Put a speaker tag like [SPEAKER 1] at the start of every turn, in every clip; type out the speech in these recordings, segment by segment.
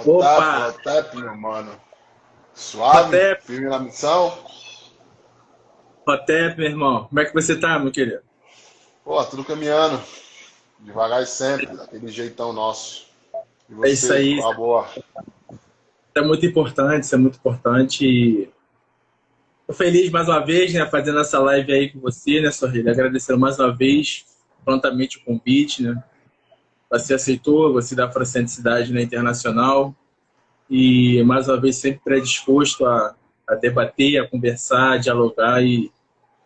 [SPEAKER 1] Opa!
[SPEAKER 2] Otep, meu mano. Suave,
[SPEAKER 1] Otep,
[SPEAKER 2] firme na missão.
[SPEAKER 1] Otep, meu irmão. Como é que você tá, meu querido?
[SPEAKER 2] Pô, tudo caminhando, devagar e sempre, daquele jeitão nosso. E
[SPEAKER 1] É isso
[SPEAKER 2] você,
[SPEAKER 1] aí.
[SPEAKER 2] qual a boa?
[SPEAKER 1] Isso é muito importante, isso é muito importante. E tô feliz mais uma vez, né, fazendo essa live aí com você, né, Sorrilha? Agradecendo mais uma vez, prontamente o convite, né? Você aceitou, você da Afrocentricidade, né, Internacional. E mais uma vez sempre predisposto a debater, a conversar, a dialogar e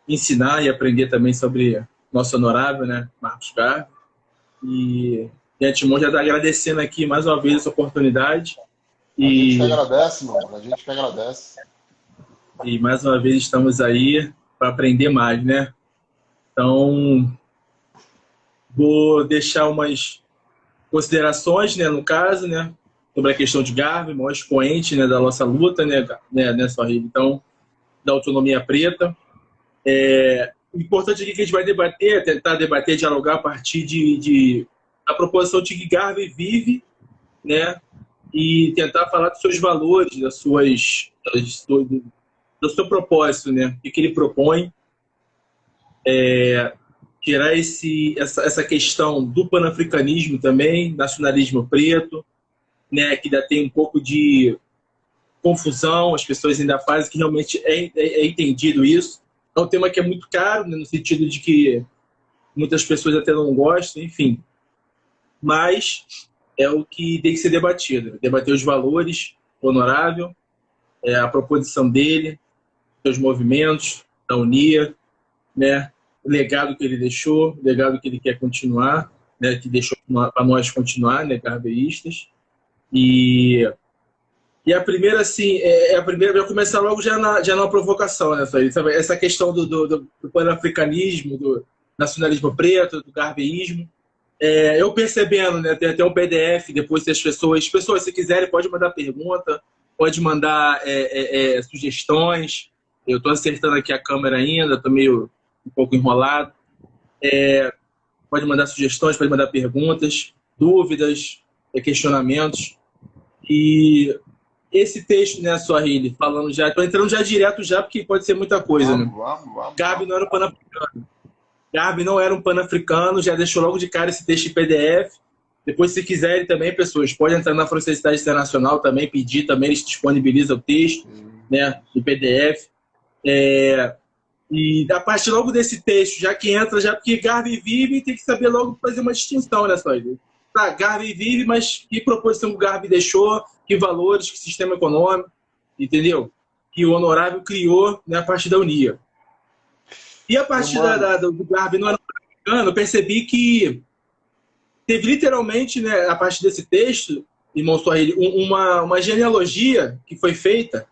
[SPEAKER 1] ensinar e aprender também sobre nosso honorável, né, Marcos Garvey. E de antemão já está agradecendo aqui mais uma vez essa oportunidade
[SPEAKER 2] A gente que
[SPEAKER 1] e,
[SPEAKER 2] agradece, meu mano, a gente que agradece.
[SPEAKER 1] e mais uma vez estamos aí para aprender mais, né? Então, vou deixar umas considerações, né, no caso, né, sobre a questão de Garvey, maior expoente, né, da nossa luta, né, Sorrilha? Então, da autonomia preta. O importante aqui que a gente vai debater, tentar debater, dialogar a partir da proposição de que Garvey vive, né, e tentar falar dos seus valores, do seu propósito, né? O que ele propõe, tirar essa questão do panafricanismo também, nacionalismo preto, né? Que ainda tem um pouco de confusão, as pessoas ainda fazem que realmente é entendido isso. É um tema que é muito caro, né? No sentido de que muitas pessoas até não gostam, enfim. Mas é o que tem que ser debatido, né? Debater os valores, honorável, a proposição dele, seus movimentos, da Unia, né? O legado que ele deixou, o legado que ele quer continuar, né? Que deixou para nós continuar, né? Garveístas. E, e a primeira, assim, a primeira vai começar logo já na provocação, né? Sabe? Essa questão do panafricanismo, do nacionalismo preto, do garveísmo. Eu percebendo, né? Tem até um PDF, depois se as pessoas, se quiserem, pode mandar pergunta, pode mandar sugestões. Eu estou acertando aqui a câmera ainda, estou meio um pouco enrolado. Pode mandar sugestões, pode mandar perguntas, dúvidas, questionamentos. E esse texto, né, Swahili, falando já, estou entrando já direto já, porque pode ser muita coisa, né?
[SPEAKER 2] Vamos, vamos, vamos,
[SPEAKER 1] Gabi
[SPEAKER 2] vamos.
[SPEAKER 1] não era um pan-africano. Gabi não era um pan-africano, já deixou logo de cara esse texto em PDF. Depois, se quiserem também, pessoas, podem entrar na Afrocentricidade Internacional também, pedir também, eles disponibilizam o texto, né, em PDF. E a partir logo desse texto, já que entra, já porque Garvey vive, tem que saber logo fazer uma distinção nessa aí. Tá, Garvey vive, mas que proposição o Garvey deixou, que valores, que sistema econômico, entendeu? Que o Honorável criou, né, a partir da Unia. E a
[SPEAKER 2] Meu
[SPEAKER 1] partir
[SPEAKER 2] mano,
[SPEAKER 1] do Garvey no ano americano, eu percebi que teve literalmente, né, a partir desse texto, irmão Swahili, uma genealogia que foi feita,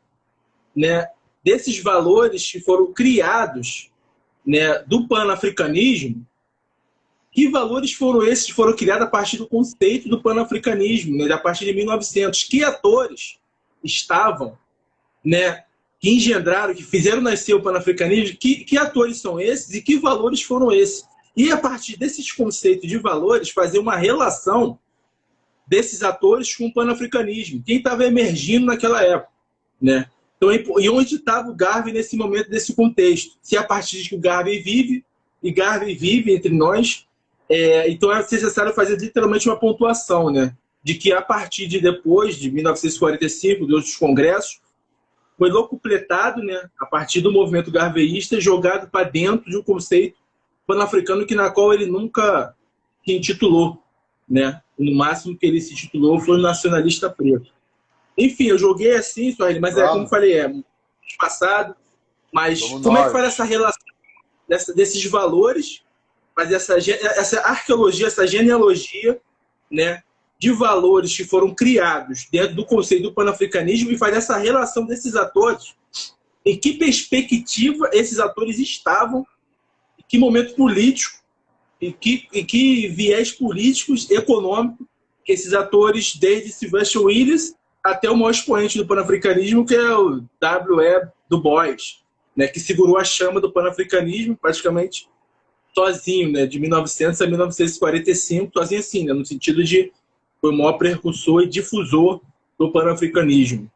[SPEAKER 1] né, desses valores que foram criados, né, do panafricanismo. Que valores foram esses que foram criados a partir do conceito do panafricanismo, né, a partir de 1900? Que atores estavam, né, que engendraram, que fizeram nascer o panafricanismo? Que atores são esses e que valores foram esses? E a partir desses conceitos de valores, fazer uma relação desses atores com o panafricanismo. Quem estava emergindo naquela época, né? Então, e onde estava o Garvey nesse momento, desse contexto? Se a partir de que o Garvey vive, e Garvey vive entre nós, então é necessário fazer literalmente uma pontuação, né? De que a partir de depois, de 1945, de outros congressos, foi locupletado, né? A partir do movimento garveísta, jogado para dentro de um conceito pan-africano que na qual ele nunca se intitulou, né? No máximo que ele se titulou foi o nacionalista preto. Enfim, eu joguei assim, Sueli, mas como eu
[SPEAKER 2] vamos,
[SPEAKER 1] falei, passado. Mas
[SPEAKER 2] vamos
[SPEAKER 1] como é que faz
[SPEAKER 2] nós.
[SPEAKER 1] essa relação desses valores, fazer essa arqueologia, essa genealogia, né, de valores que foram criados dentro do conceito do panafricanismo e fazer essa relação desses atores, em que perspectiva esses atores estavam, em que momento político, em que viés políticos, econômico, que esses atores, desde Sylvester Williams até o maior expoente do panafricanismo, que é o W.E. Du Bois, né, que segurou a chama do panafricanismo praticamente sozinho, né, de 1900 a 1945, sozinho assim, né, no sentido de foi o maior precursor e difusor do panafricanismo.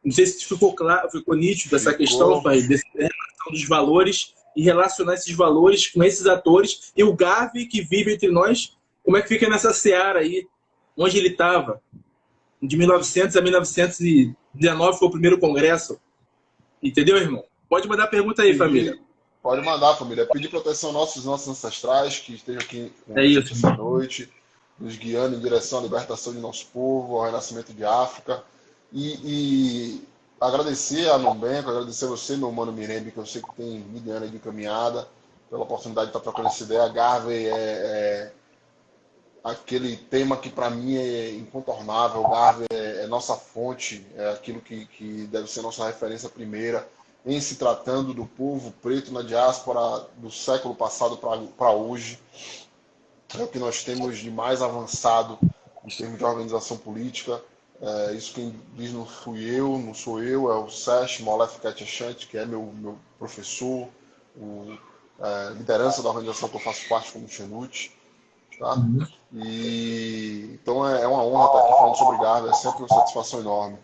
[SPEAKER 1] Não sei se ficou claro, ficou nítido essa questão, pai, dessa relação dos valores e relacionar esses valores com esses atores. E o Garvey, que vive entre nós, como é que fica nessa seara aí, onde ele estava? De 1900 a 1919 foi o primeiro congresso. Entendeu, irmão? Pode mandar pergunta aí, família.
[SPEAKER 2] Pode mandar, família. Pedir proteção aos nossos ancestrais que estejam aqui com a gente essa noite, nos guiando em direção à libertação de nosso povo, ao renascimento de África. E agradecer a Numbenco, agradecer a você, meu mano Mirembe, que eu sei que tem mil anos de caminhada, pela oportunidade de estar trocando essa ideia. Garvey é aquele tema que para mim é incontornável. Garvey é nossa fonte, é aquilo que deve ser nossa referência primeira em se tratando do povo preto na diáspora do século passado para hoje. É o que nós temos de mais avançado em termos de organização política. Isso quem diz não fui eu, não sou eu, é o Sesh Molef Ketchant, que é meu professor, liderança da organização que eu faço parte como Xenute. Tá? Então é uma honra estar aqui falando sobre Garvey, é sempre uma satisfação enorme.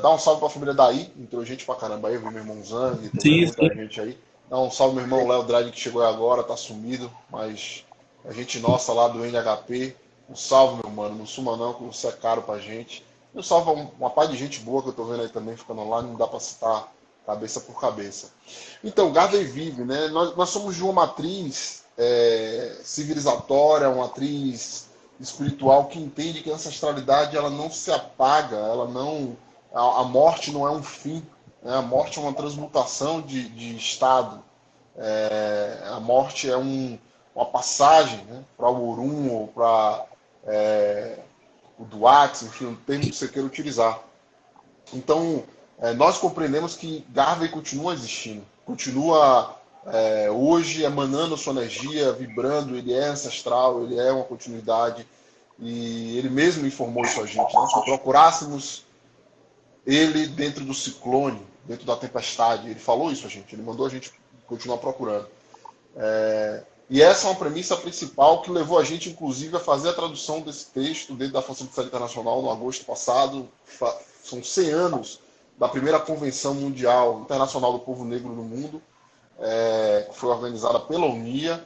[SPEAKER 2] Dá um salve para a família daí, entrou gente pra caramba aí, eu vi meu irmão Zang, tem muita gente aí. Dá um salve meu irmão Léo Drag, que chegou agora, tá sumido, mas a gente nossa lá do NHP. Um salve, meu mano, não suma não, que você é caro pra gente. Um salve uma par de gente boa que eu tô vendo aí também ficando online, não dá pra citar cabeça por cabeça. Então, Garvey vive, né? Nós somos de uma matriz civilizatória, uma matriz espiritual que entende que a ancestralidade ela não se apaga, ela não, a morte não é um fim, né? A morte é uma transmutação de estado. A morte é uma passagem, né, para o Orum ou para o Duax, enfim, o termo que você queira utilizar. Então, nós compreendemos que Garvey continua existindo, continua hoje emanando sua energia, vibrando, ele é ancestral, ele é uma continuidade, e ele mesmo informou isso a gente, né? Se procurássemos ele dentro do ciclone, dentro da tempestade, ele falou isso a gente, ele mandou a gente continuar procurando. E essa é uma premissa principal que levou a gente, inclusive, a fazer a tradução desse texto dentro da Força Militar Internacional no agosto passado. São 100 anos da primeira Convenção Mundial Internacional do Povo Negro no Mundo, que foi organizada pela UNIA.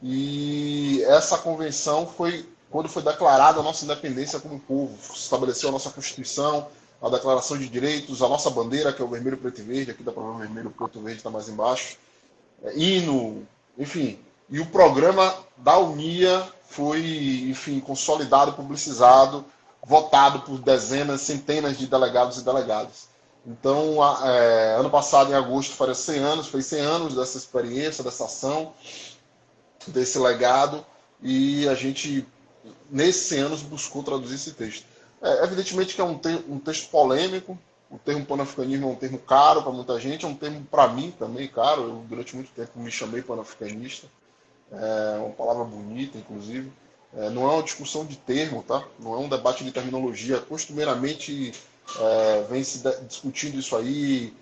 [SPEAKER 2] E essa convenção foi quando foi declarada a nossa independência como povo. Estabeleceu a nossa Constituição, a Declaração de Direitos, a nossa bandeira, que é o vermelho, preto e verde. Aqui dá para ver o vermelho, preto e verde, está mais embaixo. Hino, enfim. E o programa da UNIA foi, enfim, consolidado, publicizado, votado por dezenas, centenas de delegados e delegadas. Então, ano passado, em agosto, fez 100 anos dessa experiência, dessa ação, desse legado, e a gente, nesses 100 anos, buscou traduzir esse texto. Evidentemente que é um texto polêmico, o termo panafricanismo é um termo caro para muita gente, é um termo, para mim, também caro. Eu, durante muito tempo, me chamei panafricanista. É uma palavra bonita, inclusive. Não é uma discussão de termo, tá? Não é um debate de terminologia. Costumeiramente vem se discutindo isso aí.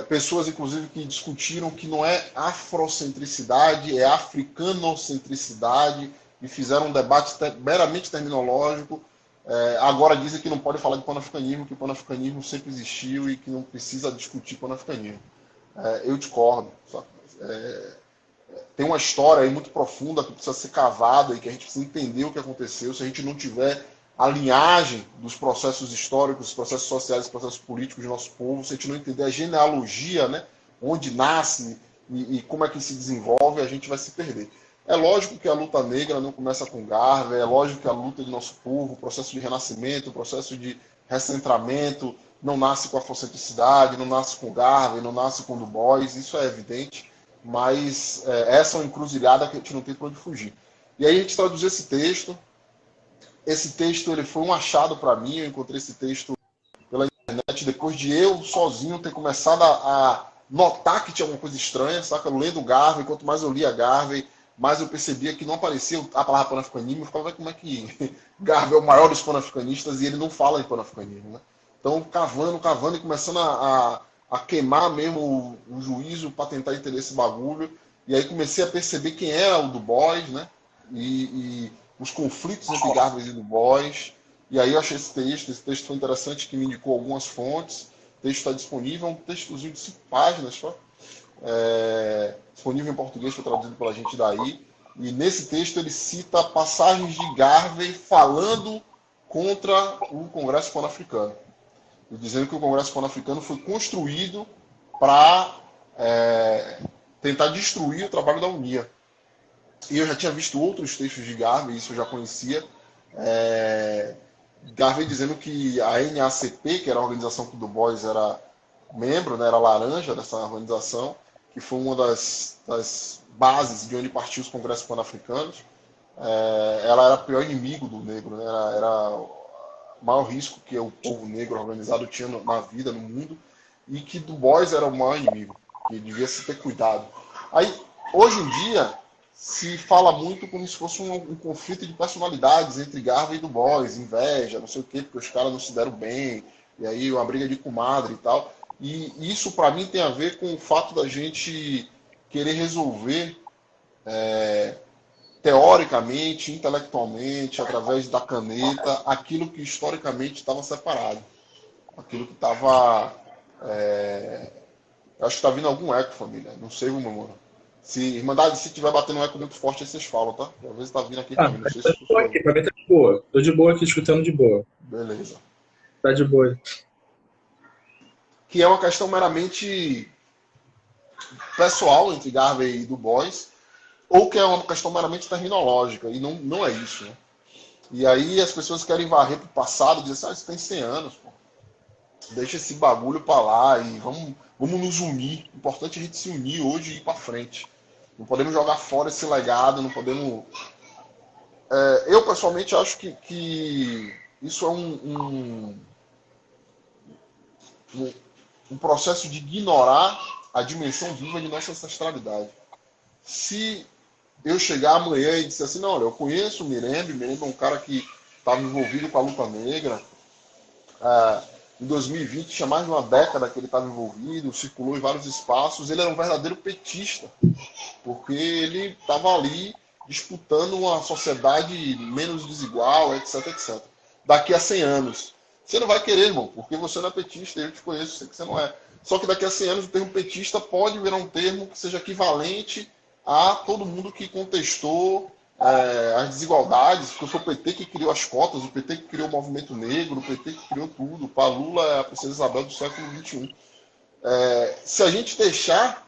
[SPEAKER 2] Pessoas, inclusive, que discutiram que não é afrocentricidade, é africanocentricidade, e fizeram um debate meramente terminológico. Agora dizem que não pode falar de panafricanismo, que o panafricanismo sempre existiu e que não precisa discutir panafricanismo. Eu discordo. Tem uma história aí muito profunda que precisa ser cavada e que a gente precisa entender o que aconteceu. Se a gente não tiver a linhagem dos processos históricos, dos processos sociais, dos processos políticos do nosso povo, se a gente não entender a genealogia, né, onde nasce e como é que se desenvolve, a gente vai se perder. É lógico que a luta negra não começa com Garvey, é lógico que a luta de nosso povo, o processo de renascimento, o processo de recentramento, não nasce com a afrocentricidade, não nasce com Garvey, não nasce com Du Bois, isso é evidente. Mas essa é uma encruzilhada que a gente não tem para onde fugir. E aí a gente traduziu esse texto. Esse texto ele foi um achado para mim. Eu encontrei esse texto pela internet depois de eu sozinho ter começado a notar que tinha alguma coisa estranha, saca? Lendo Garvey, quanto mais eu lia Garvey, mais eu percebia que não aparecia a palavra panafricanismo. Eu ficava, como é que Garvey é o maior dos panafricanistas e ele não fala em panafricanismo, né? Então, cavando e começando a queimar mesmo o juízo para tentar entender esse bagulho. E aí comecei a perceber quem era o Du Bois, né? E os conflitos entre Garvey e Du Bois. E aí eu achei esse texto foi interessante, que me indicou algumas fontes. O texto está disponível, é um textozinho de 5 páginas só. Disponível em português, foi traduzido pela gente daí. E nesse texto ele cita passagens de Garvey falando contra o Congresso Pan-Africano. Dizendo que o Congresso Pan-Africano foi construído para tentar destruir o trabalho da UNIA. E eu já tinha visto outros textos de Garvey, isso eu já conhecia. Garvey dizendo que a NACP, que era a organização que o Du Bois era membro, né, era laranja dessa organização, que foi uma das bases de onde partiu os congressos pan-africanos, ela era o pior inimigo do negro, né, era o maior risco que o povo negro organizado tinha na vida, no mundo, e que Du Bois era o maior inimigo, que devia se ter cuidado. Aí, hoje em dia, se fala muito como se fosse um conflito de personalidades entre Garvey e Du Bois, inveja, não sei o quê, porque os caras não se deram bem, e aí uma briga de comadre e tal. E isso, para mim, tem a ver com o fato da gente querer resolver teoricamente, intelectualmente, através da caneta, aquilo que historicamente estava separado. Aquilo que estava... Eu acho que está vindo algum eco, família. Não sei, meu mano. Se Irmandade, se tiver batendo um eco muito forte, aí vocês falam, tá? Às vezes está vindo aqui também. Não sei se
[SPEAKER 1] Tô aqui, pra mim tá de boa. Tô de boa aqui, escutando de boa.
[SPEAKER 2] Beleza.
[SPEAKER 1] Tá de boa.
[SPEAKER 2] Que é uma questão meramente pessoal entre Garvey e Du Bois, ou que é uma questão meramente terminológica, e não é isso, né? E aí as pessoas querem varrer pro passado e dizer assim, isso tem 100 anos, pô. Deixa esse bagulho pra lá e vamos nos unir. O importante é a gente se unir hoje e ir pra frente. Não podemos jogar fora esse legado, não podemos... eu, pessoalmente, acho que isso é um processo de ignorar a dimensão viva de nossa ancestralidade. Se eu chegar amanhã e disser assim, não, olha, eu conheço o Mirembe é um cara que estava envolvido com a luta negra, em 2020 tinha mais de uma década que ele estava envolvido, circulou em vários espaços, ele era um verdadeiro petista, porque ele estava ali disputando uma sociedade menos desigual, etc, etc. Daqui a 100 anos, você não vai querer, irmão, porque você não é petista, eu te conheço, sei que você não é. Só que daqui a 100 anos o termo petista pode virar um termo que seja equivalente a todo mundo que contestou as desigualdades, porque foi o PT que criou as cotas, o PT que criou o movimento negro, o PT que criou tudo. Para Lula é a princesa Isabel do século XXI. Se a gente deixar,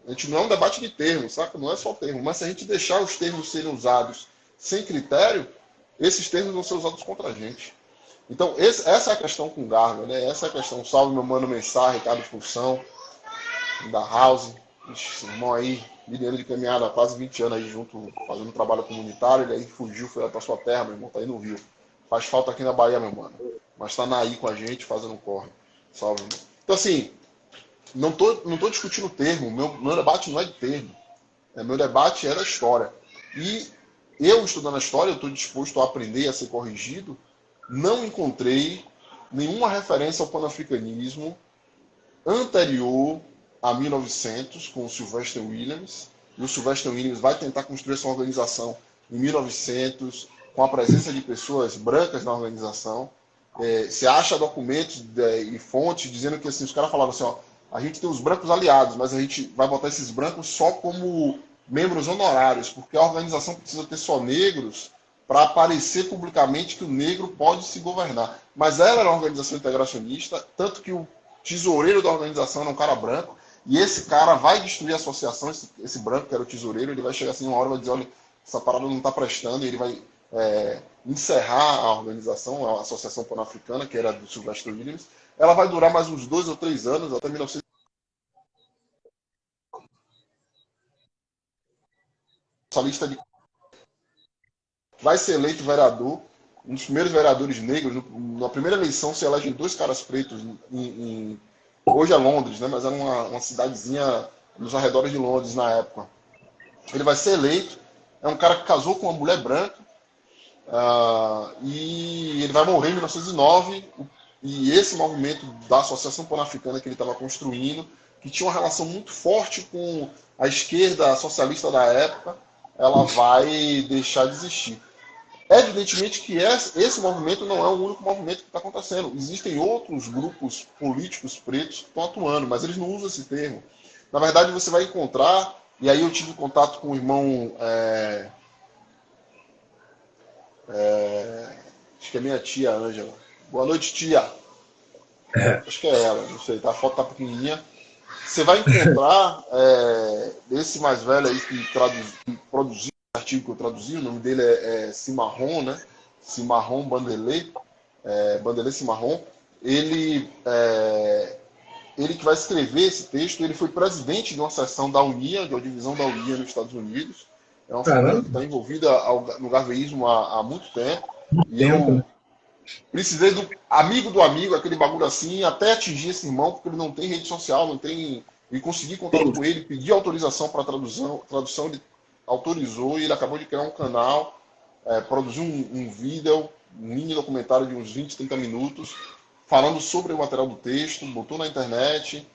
[SPEAKER 2] a gente não é um debate de termos, saca? Não é só termo, mas se a gente deixar os termos serem usados sem critério, esses termos vão ser usados contra a gente. Então, essa é a questão com Garvey, né? Essa é a questão. Salve meu mano Mensah, Ricardo Função, da House, esse irmão aí, liderando de caminhada há quase 20 anos aí junto, fazendo trabalho comunitário, ele aí fugiu, foi lá pra sua terra, meu irmão, tá aí no Rio. Faz falta aqui na Bahia, meu mano. Mas tá aí com a gente, fazendo corre. Salve, irmão. Então, assim, não tô discutindo o termo, meu debate não é de termo. Meu debate é da história. E eu, estudando a história, eu estou disposto a aprender, a ser corrigido. Não encontrei nenhuma referência ao panafricanismo anterior a 1900, com o Sylvester Williams. E o Sylvester Williams vai tentar construir essa organização em 1900, com a presença de pessoas brancas na organização. Você acha documentos e fontes dizendo que assim, os caras falavam assim, ó, a gente tem os brancos aliados, mas a gente vai botar esses brancos só como membros honorários, porque a organização precisa ter só negros para aparecer publicamente que o negro pode se governar. Mas ela era uma organização integracionista, tanto que o tesoureiro da organização era um cara branco, e esse cara vai destruir a associação, esse branco que era o tesoureiro, ele vai chegar assim uma hora e vai dizer, olha, essa parada não está prestando, e ele vai encerrar a organização, a Associação Pan-Africana, que era do Sylvester Williams. Ela vai durar mais uns 2 ou 3 anos, até 1900. Essa lista de... vai ser eleito vereador, um dos primeiros vereadores negros. Na primeira eleição se elegem 2 caras pretos hoje é Londres, né? Mas era uma cidadezinha nos arredores de Londres na época. Ele vai ser eleito, é um cara que casou com uma mulher branca, e ele vai morrer em 1909, e esse movimento da Associação Pan-Africana que ele estava construindo, que tinha uma relação muito forte com a esquerda socialista da época, ela vai deixar de existir. Evidentemente que esse movimento não é o único movimento que está acontecendo. Existem outros grupos políticos pretos que estão atuando, mas eles não usam esse termo. Na verdade, você vai encontrar, e aí eu tive contato com o irmão, acho que é minha tia Ângela. Boa noite, tia. Acho que é ela, não sei, tá? A foto tá pequenininha. Você vai encontrar esse mais velho aí que produziu o artigo que eu traduzi, o nome dele é Cimarron, né? Cimarron Bandelê, Bandelê Cimarron. Ele que vai escrever esse texto, ele foi presidente de uma seção da UNIA, de uma divisão da UNIA nos Estados Unidos. É uma figura que está envolvida no garveísmo há muito tempo. E
[SPEAKER 1] Tempo, né?
[SPEAKER 2] eu precisei do amigo, aquele bagulho assim, até atingir esse irmão, porque ele não tem rede social, não tem. E consegui contato com ele, pedi autorização para tradução, ele autorizou e ele acabou de criar um canal, produziu um vídeo, um mini documentário de uns 20, 30 minutos, falando sobre o material do texto, botou na internet.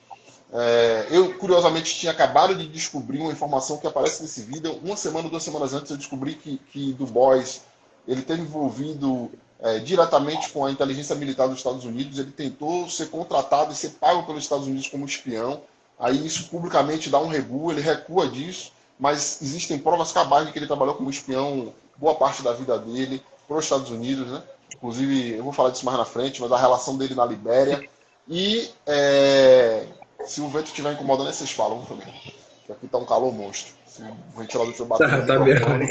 [SPEAKER 2] Eu, curiosamente, tinha acabado de descobrir uma informação que aparece nesse vídeo. Uma semana, 2 semanas antes, eu descobri que Du Bois ele teve envolvido diretamente com a inteligência militar dos Estados Unidos. Ele tentou ser contratado e ser pago pelos Estados Unidos como espião. Aí isso publicamente dá um rebu, ele recua disso, mas existem provas cabais de que ele trabalhou como espião boa parte da vida dele para os Estados Unidos, né? Inclusive, eu vou falar disso mais na frente, mas a relação dele na Libéria. E se o vento estiver incomodando, vocês falam também. Que aqui tá um calor monstro. Se o ventilador estiver batendo no microfone,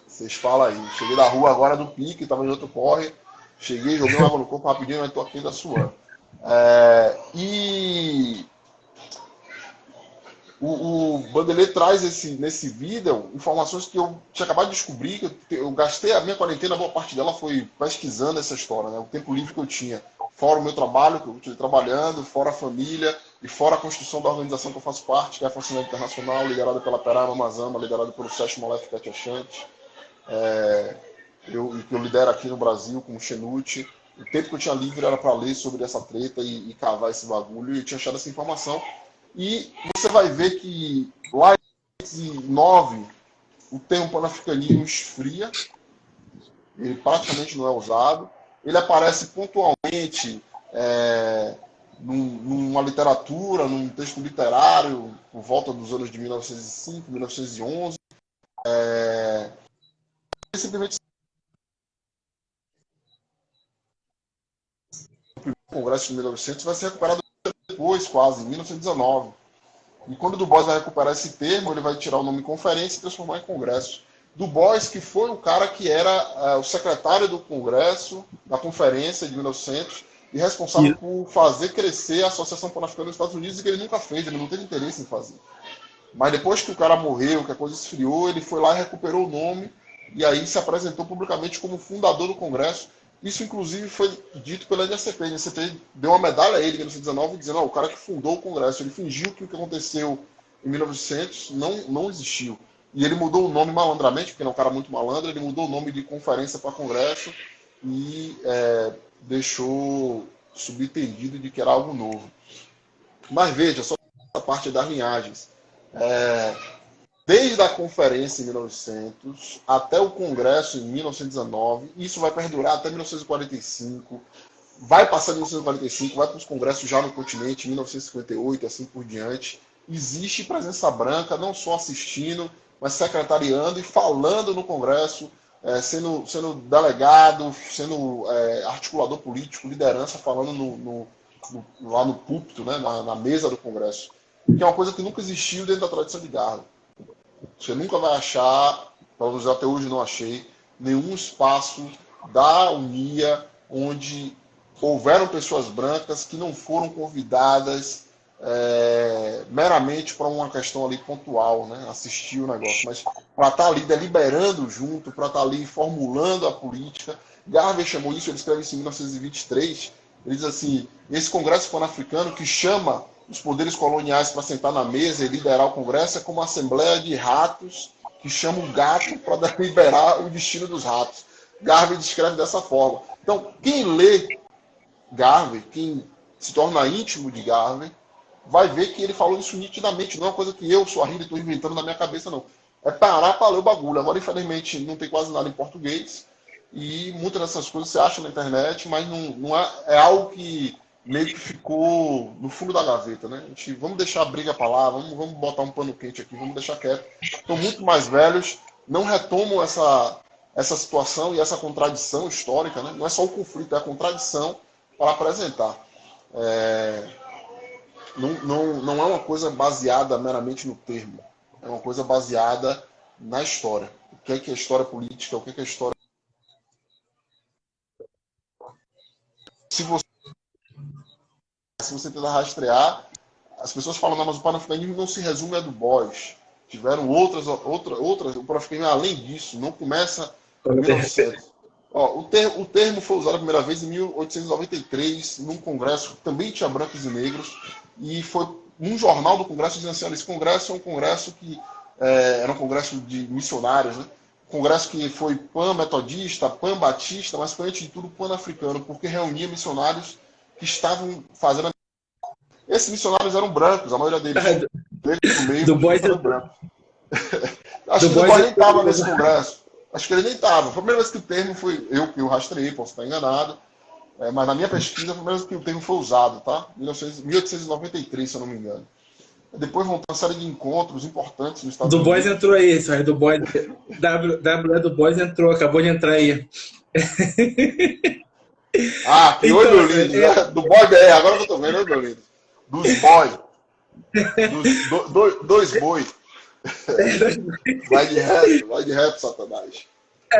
[SPEAKER 2] vocês falam aí. Cheguei da rua agora do pique, tava em outro corre. Cheguei, joguei uma água no corpo rapidinho, mas tô aqui ainda suando. E o Bandelê traz nesse vídeo informações que eu tinha acabado de descobrir, que eu gastei a minha quarentena, boa parte dela foi pesquisando essa história, né? O tempo livre que eu tinha, fora o meu trabalho, que eu estive trabalhando, fora a família e fora a construção da organização que eu faço parte, que é a Força Internacional, liderada pela Perama Mazama, liderada pelo Sérgio Molef Catiachante, que eu lidero aqui no Brasil com o Xenute. O tempo que eu tinha livre era para ler sobre essa treta e cavar esse bagulho, e eu tinha achado essa informação. E você vai ver que lá em 2009 o termo panafricanismo esfria, ele praticamente não é usado, ele aparece pontualmente numa literatura, num texto literário, por volta dos anos de 1905, 1911. Simplesmente o Congresso de 1900 vai ser recuperado depois, quase, em 1919. E quando Du Bois vai recuperar esse termo, ele vai tirar o nome conferência e transformar em congresso. Du Bois, que foi o cara que era o secretário do congresso, da conferência de 1900, e responsável por fazer crescer a Associação Pan-Africana nos Estados Unidos, e que ele nunca fez, ele não teve interesse em fazer. Mas depois que o cara morreu, que a coisa esfriou, ele foi lá e recuperou o nome, e aí se apresentou publicamente como fundador do congresso. Isso, inclusive, foi dito pela NSCP. A NSCP deu uma medalha a ele em 1919, dizendo, o cara que fundou o Congresso. Ele fingiu que o que aconteceu em 1900 não existiu. E ele mudou o nome malandramente, porque ele é um cara muito malandro, ele mudou o nome de conferência para Congresso e deixou subentendido de que era algo novo. Mas veja, só essa parte das linhagens. Desde a conferência em 1900 até o Congresso em 1919, isso vai perdurar até 1945, vai passar de 1945, vai para os congressos já no continente, em 1958 e assim por diante. Existe presença branca, não só assistindo, mas secretariando e falando no Congresso, sendo delegado, sendo articulador político, liderança, falando lá no púlpito, né, na mesa do Congresso, que é uma coisa que nunca existiu dentro da tradição de Garvey. Você nunca vai achar, pelo menos até hoje não achei, nenhum espaço da UNIA onde houveram pessoas brancas que não foram convidadas meramente para uma questão ali pontual, né? Assistir o negócio, mas para estar ali deliberando junto, para estar ali formulando a política. Garvey chamou isso, ele escreve isso em 1923, ele diz assim, esse Congresso Pan-Africano que chama os poderes coloniais para sentar na mesa e liderar o Congresso é como uma assembleia de ratos que chama o gato para deliberar o destino dos ratos. Garvey descreve dessa forma. Então, quem lê Garvey, quem se torna íntimo de Garvey, vai ver que ele falou isso nitidamente. Não é uma coisa que eu, Swahili, estou inventando na minha cabeça, não. é parar para ler o bagulho. Agora, infelizmente, não tem quase nada em português. E muitas dessas coisas você acha na internet, mas não é algo que meio que ficou no fundo da gaveta, né? Vamos deixar a briga para lá, vamos botar um pano quente aqui, vamos deixar quieto. Estão muito mais velhos, não retomam essa situação e essa contradição histórica, né? Não é só o conflito, é a contradição para apresentar. Não é uma coisa baseada meramente no termo, é uma coisa baseada na história. O que é história política, o que é história... Se você tentar rastrear, as pessoas falam, não, mas o panafricanismo não se resume a Du Bois. Tiveram outras, o panafricanismo além disso, não começa em 1900. O termo foi usado a primeira vez em 1893, num congresso que também tinha brancos e negros, e foi num jornal do congresso dizendo assim, olha, esse congresso é um congresso que era um congresso de missionários, né? Congresso que foi pan-metodista, pan-batista, mas foi, antes de tudo, pan-africano, porque reunia missionários que estavam fazendo... Esses missionários eram brancos, a maioria deles. Do meio,
[SPEAKER 1] Du Bois
[SPEAKER 2] eram brancos. Acho que o Du Bois nem estava nesse congresso. Acho que ele nem estava. Foi a primeira vez que o termo foi... Eu rastrei, posso estar enganado. Mas na minha pesquisa, foi a primeira vez que o termo foi usado, tá? 1893, se eu não me engano. Depois vão ter uma série de encontros importantes nos Estados
[SPEAKER 1] Du Bois
[SPEAKER 2] Unidos.
[SPEAKER 1] entrou aí, isso aí. Du Bois, Du Bois entrou, acabou de entrar aí.
[SPEAKER 2] Que
[SPEAKER 1] Então,
[SPEAKER 2] olho lindo, né? Du Bois, agora que eu tô vendo, olho lindo. Dos bois. Dois boi. Vai de reto, Satanás.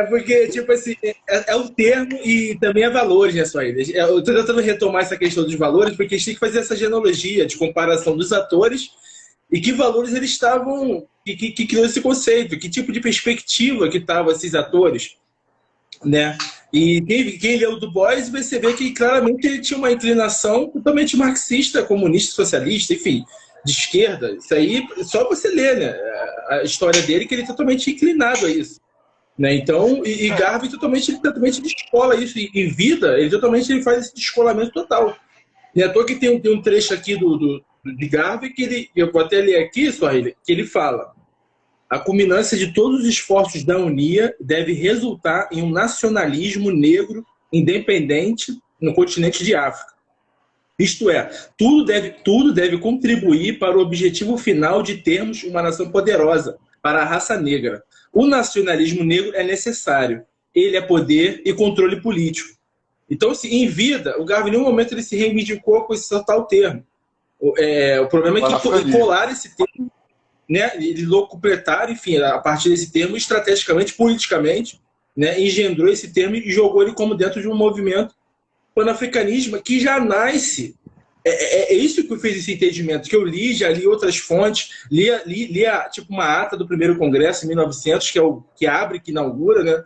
[SPEAKER 1] Porque, tipo assim, é um termo e também é valores, né, só aí. Eu tô tentando retomar essa questão dos valores, porque a gente tem que fazer essa genealogia de comparação dos atores e que valores eles estavam, que criou esse conceito, que tipo de perspectiva que estavam esses atores, né? E quem leu o Du Bois, você vê que claramente ele tinha uma inclinação totalmente marxista, comunista, socialista, enfim, de esquerda. Isso aí, só você ler, né, a história dele, que ele é totalmente inclinado a isso. Né? Então, e Garvey totalmente descola isso. E em vida, ele faz esse descolamento total. E à toa que tem um trecho aqui de Garvey que eu vou até ler aqui, Swahili, que ele fala: a culminância de todos os esforços da Unia deve resultar em um nacionalismo negro independente no continente de África. Isto é, tudo deve contribuir para o objetivo final de termos uma nação poderosa para a raça negra. O nacionalismo negro é necessário. Ele é poder e controle político. Então, assim, em vida, o Garvey em nenhum momento ele se reivindicou com esse tal termo. O problema é que colaram esse termo, né, eles locupletaram, enfim, a partir desse termo, estrategicamente, politicamente, né, engendrou esse termo e jogou ele como dentro de um movimento panafricanismo que já nasce. É isso que fez esse entendimento, que eu já li outras fontes, li tipo uma ata do primeiro congresso em 1900, que é o que abre, que inaugura, né?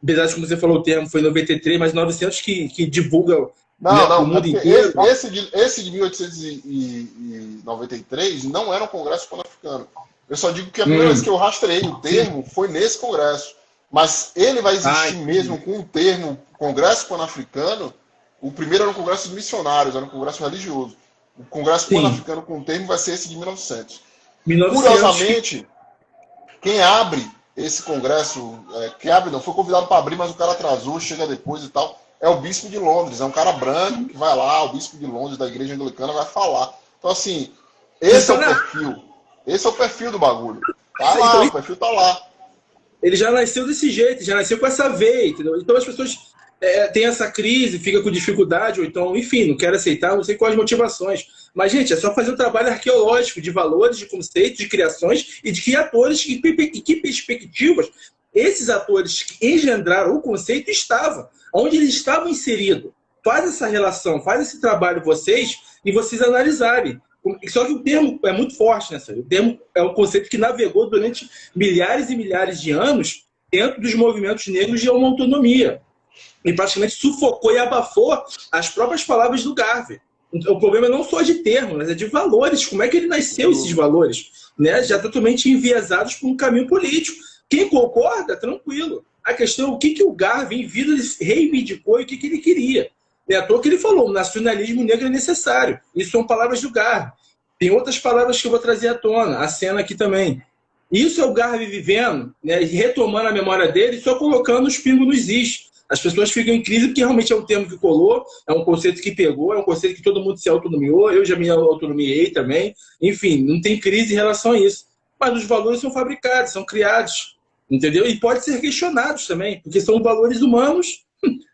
[SPEAKER 1] Apesar de, como você falou, o termo foi em 93, mas 900 que divulga, né, o mundo inteiro.
[SPEAKER 2] Esse de 1893 não era um congresso pan-africano. Eu só digo que a primeira vez que eu rastrei o termo foi nesse congresso. Mas ele vai existir mesmo com o termo Congresso Pan-Africano. O primeiro era um congresso de missionários, era um congresso religioso. O congresso pan-africano com o termo vai ser esse de 1900. Curiosamente, quem abre esse congresso, foi convidado para abrir, mas o cara atrasou, chega depois e tal, é o bispo de Londres. É um cara branco que vai lá, o bispo de Londres, da igreja anglicana, vai falar. Então, assim, esse é o perfil. Esse é o perfil do bagulho. Tá lá, o perfil tá lá.
[SPEAKER 1] Ele já nasceu desse jeito, já nasceu com essa veia, entendeu? Então as pessoas têm essa crise, fica com dificuldade, ou então, enfim, não quer aceitar, não sei quais motivações. Mas, gente, é só fazer um trabalho arqueológico de valores, de conceitos, de criações e de que atores e que perspectivas esses atores que engendraram o conceito estavam, onde eles estavam inseridos. Faz essa relação, faz esse trabalho vocês e vocês analisarem. Só que o termo é muito forte, né? O termo é um conceito que navegou durante milhares e milhares de anos dentro dos movimentos negros de uma autonomia. E praticamente sufocou e abafou as próprias palavras do Garvey. O problema não só de termo, mas é de valores. Como é que ele nasceu, esses valores? Né? Já totalmente enviesados por um caminho político. Quem concorda, tranquilo. A questão é o que o Garvey, em vida, ele reivindicou e o que ele queria. É à toa que ele falou, o nacionalismo negro é necessário. Isso são palavras do Garvey. Tem outras palavras que eu vou trazer à tona, a cena aqui também. Isso é o Garvey vivendo, né, retomando a memória dele e só colocando os pingos nos is. As pessoas ficam em crise porque realmente é um termo que colou, é um conceito que pegou, é um conceito que todo mundo se autonomiou, eu já me autonomiei também. Enfim, não tem crise em relação a isso. Mas os valores são fabricados, são criados, entendeu? E pode ser questionados também, porque são valores humanos,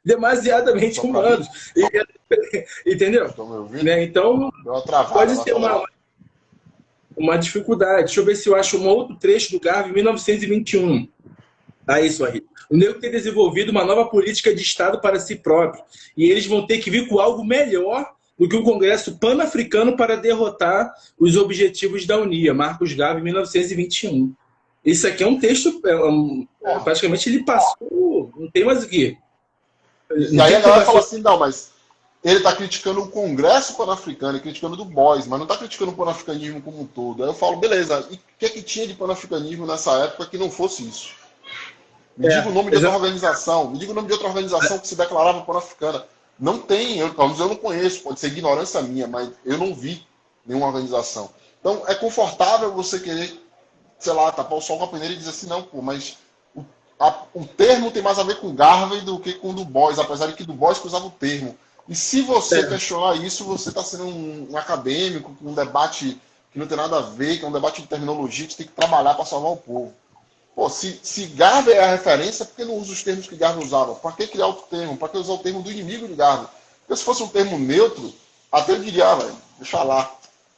[SPEAKER 1] demasiadamente humanos. Entendeu?
[SPEAKER 2] Estão me ouvindo?
[SPEAKER 1] Né? Então,
[SPEAKER 2] Deu uma travada,
[SPEAKER 1] pode ser uma dificuldade. Deixa eu ver se eu acho um outro trecho do Garvey, 1921. Aí, Suahí. O negro tem desenvolvido uma nova política de Estado para si próprio. E eles vão ter que vir com algo melhor do que o Congresso Pan-Africano para derrotar os objetivos da UNIA. Marcos Garvey, 1921. Isso aqui é um texto, praticamente ele passou, não tem mais o quê.
[SPEAKER 2] E aí a galera fala assim, não, mas ele está criticando o Congresso Pan-Africano, criticando do Boys, mas não está criticando o panafricanismo como um todo. Aí eu falo, beleza, e o que tinha de panafricanismo nessa época que não fosse isso? Me diga o nome de outra organização, me diga o nome de outra organização que se declarava pan-africana. Não tem, pelo menos eu não conheço, pode ser ignorância minha, mas eu não vi nenhuma organização. Então é confortável você querer, sei lá, tapar o sol com a peneira e dizer assim, não, pô, mas o termo tem mais a ver com Garvey do que com Du Bois, apesar de que Du Bois que usava o termo. E se você questionar isso, você está sendo um acadêmico, um debate que não tem nada a ver, que é um debate de terminologia que você tem que trabalhar para salvar o povo. Pô, se Garvey é a referência, por que não usa os termos que Garvey usava? Para que criar outro termo? Para que usar o termo do inimigo de Garvey? Porque se fosse um termo neutro, até eu diria, velho, deixa lá.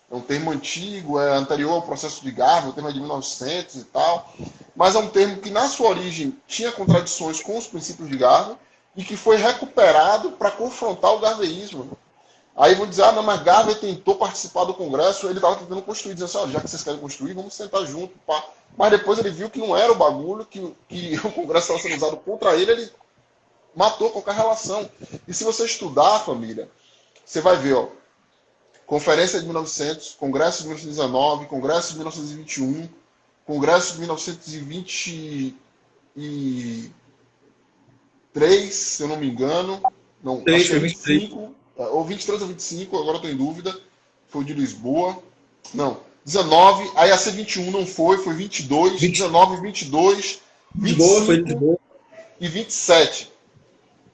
[SPEAKER 2] É um termo antigo, é anterior ao processo de Garvey, o termo é de 1900 e tal. Mas é um termo que, na sua origem, tinha contradições com os princípios de Garvey e que foi recuperado para confrontar o garveyismo. Aí vão dizer, não, mas Garvey tentou participar do Congresso, ele estava tentando construir, dizendo assim, já que vocês querem construir, vamos sentar junto, pá. Mas depois ele viu que não era o bagulho, que o Congresso estava sendo usado contra ele, ele matou qualquer relação. E se você estudar, família, você vai ver, ó, Conferência de 1900, Congresso de 1919, Congresso de 1921, Congresso de 1923, se eu não me engano, não, acho que é 25, ou 23 ou 25, agora estou em dúvida, foi o de Lisboa, não, 19, aí a C21 não foi 22, 19, 22, 25 e 27.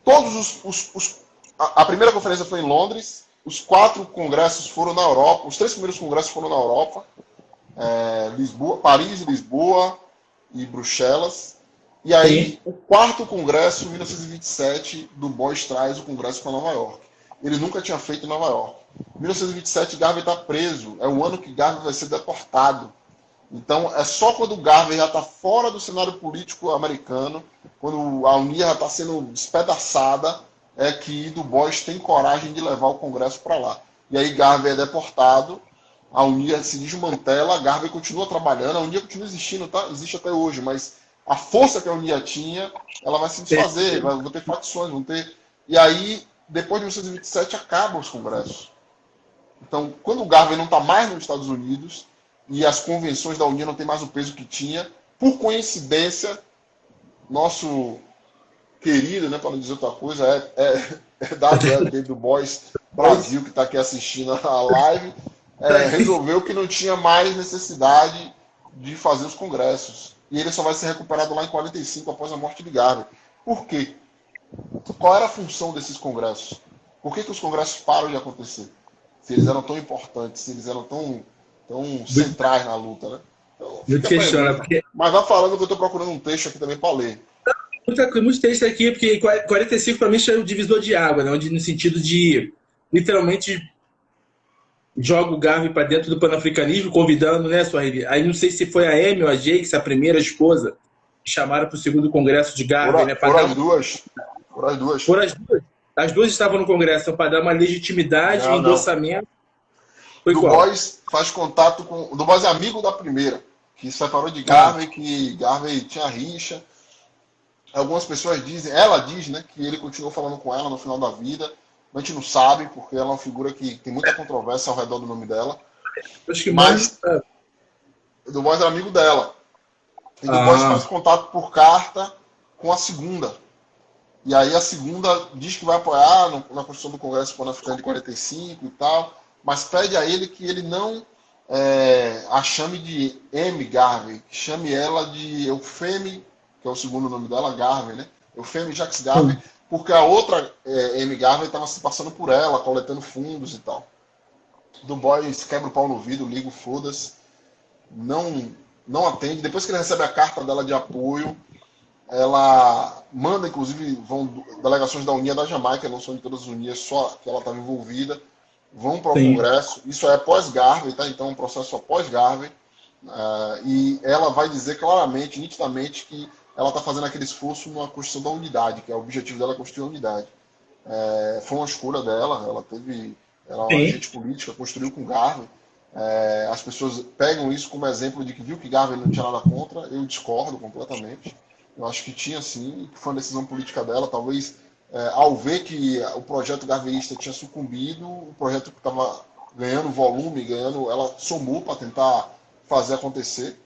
[SPEAKER 2] Todos a primeira conferência foi em Londres, os 4 congressos foram na Europa, os 3 primeiros congressos foram na Europa, Lisboa, Paris, Lisboa e Bruxelas. E aí, sim, o 4º congresso, em 1927, Du Bois traz o congresso para Nova York. Ele nunca tinha feito em Nova York. Em 1927, Garvey está preso. É o ano que Garvey vai ser deportado. Então, é só quando Garvey já está fora do cenário político americano, quando a UNIA já está sendo despedaçada, é que Du Bois tem coragem de levar o Congresso para lá. E aí Garvey é deportado, a UNIA se desmantela, Garvey continua trabalhando, a UNIA continua existindo, tá? Existe até hoje, mas a força que a UNIA tinha, ela vai se desfazer, vão ter facções, vão ter... E aí, depois de 1927, acabam os congressos. Então, quando o Garvey não está mais nos Estados Unidos, e as convenções da UNIA não têm mais o peso que tinha, por coincidência, nosso querido, né, para não dizer outra coisa, David Du Bois Brasil, que está aqui assistindo a live, resolveu que não tinha mais necessidade de fazer os congressos. E ele só vai ser recuperado lá em 45, após a morte de Garvey. Por quê? Qual era a função desses congressos? Por que os congressos param de acontecer? Se eles eram tão importantes, se eles eram tão centrais na luta, né? Então,
[SPEAKER 1] porque...
[SPEAKER 2] Mas vai falando que eu estou procurando um texto aqui também para ler.
[SPEAKER 1] Muito texto aqui, porque 45 para mim é um divisor de água, né? Onde, no sentido de, literalmente, joga o Garvey para dentro do panafricanismo, convidando, né, Suahili? Aí não sei se foi a Amy ou a Jakes, a primeira esposa, que chamaram para o 2º congresso de Garvey, né?
[SPEAKER 2] Foram as duas.
[SPEAKER 1] Foram as duas. As duas estavam no congresso para dar uma legitimidade, um endossamento.
[SPEAKER 2] Du Bois faz contato com... O Du Bois é amigo da primeira, que se separou de Garvey, que Garvey tinha rixa. Algumas pessoas dizem, ela diz, né, que ele continuou falando com ela no final da vida. A gente não sabe, porque ela é uma figura que tem muita controvérsia ao redor do nome dela.
[SPEAKER 1] Acho que
[SPEAKER 2] mas Du Bois era amigo dela. E Du Bois faz contato por carta com a segunda. E aí a segunda diz que vai apoiar na construção do Congresso Pan-Africano de 45 e tal, mas pede a ele que ele não a chame de M. Garvey, que chame ela de Eufeme, que é o segundo nome dela, Garvey, né? Eufeme Jacques Garvey, porque a outra M. Garvey estava se passando por ela, coletando fundos e tal. Du Bois quebra o pau no vidro, liga o foda-se, não atende. Depois que ele recebe a carta dela de apoio, ela manda, inclusive, vão delegações da Unia da Jamaica, não são de todas as unias, só que ela estava envolvida, vão para o Congresso. Isso é pós-Garvey, tá? Então é um processo após Garvey. E ela vai dizer claramente, nitidamente, que ela está fazendo aquele esforço na construção da unidade, que é o objetivo dela construir a unidade. Foi uma escolha dela, ela é uma agente política, construiu com Garvey. As pessoas pegam isso como exemplo de que viu que Garvey não tinha nada contra. Eu discordo completamente. Eu acho que tinha sim, que foi uma decisão política dela. Talvez, ao ver que o projeto garveyista tinha sucumbido, o projeto que estava ganhando volume, ela somou para tentar fazer acontecer.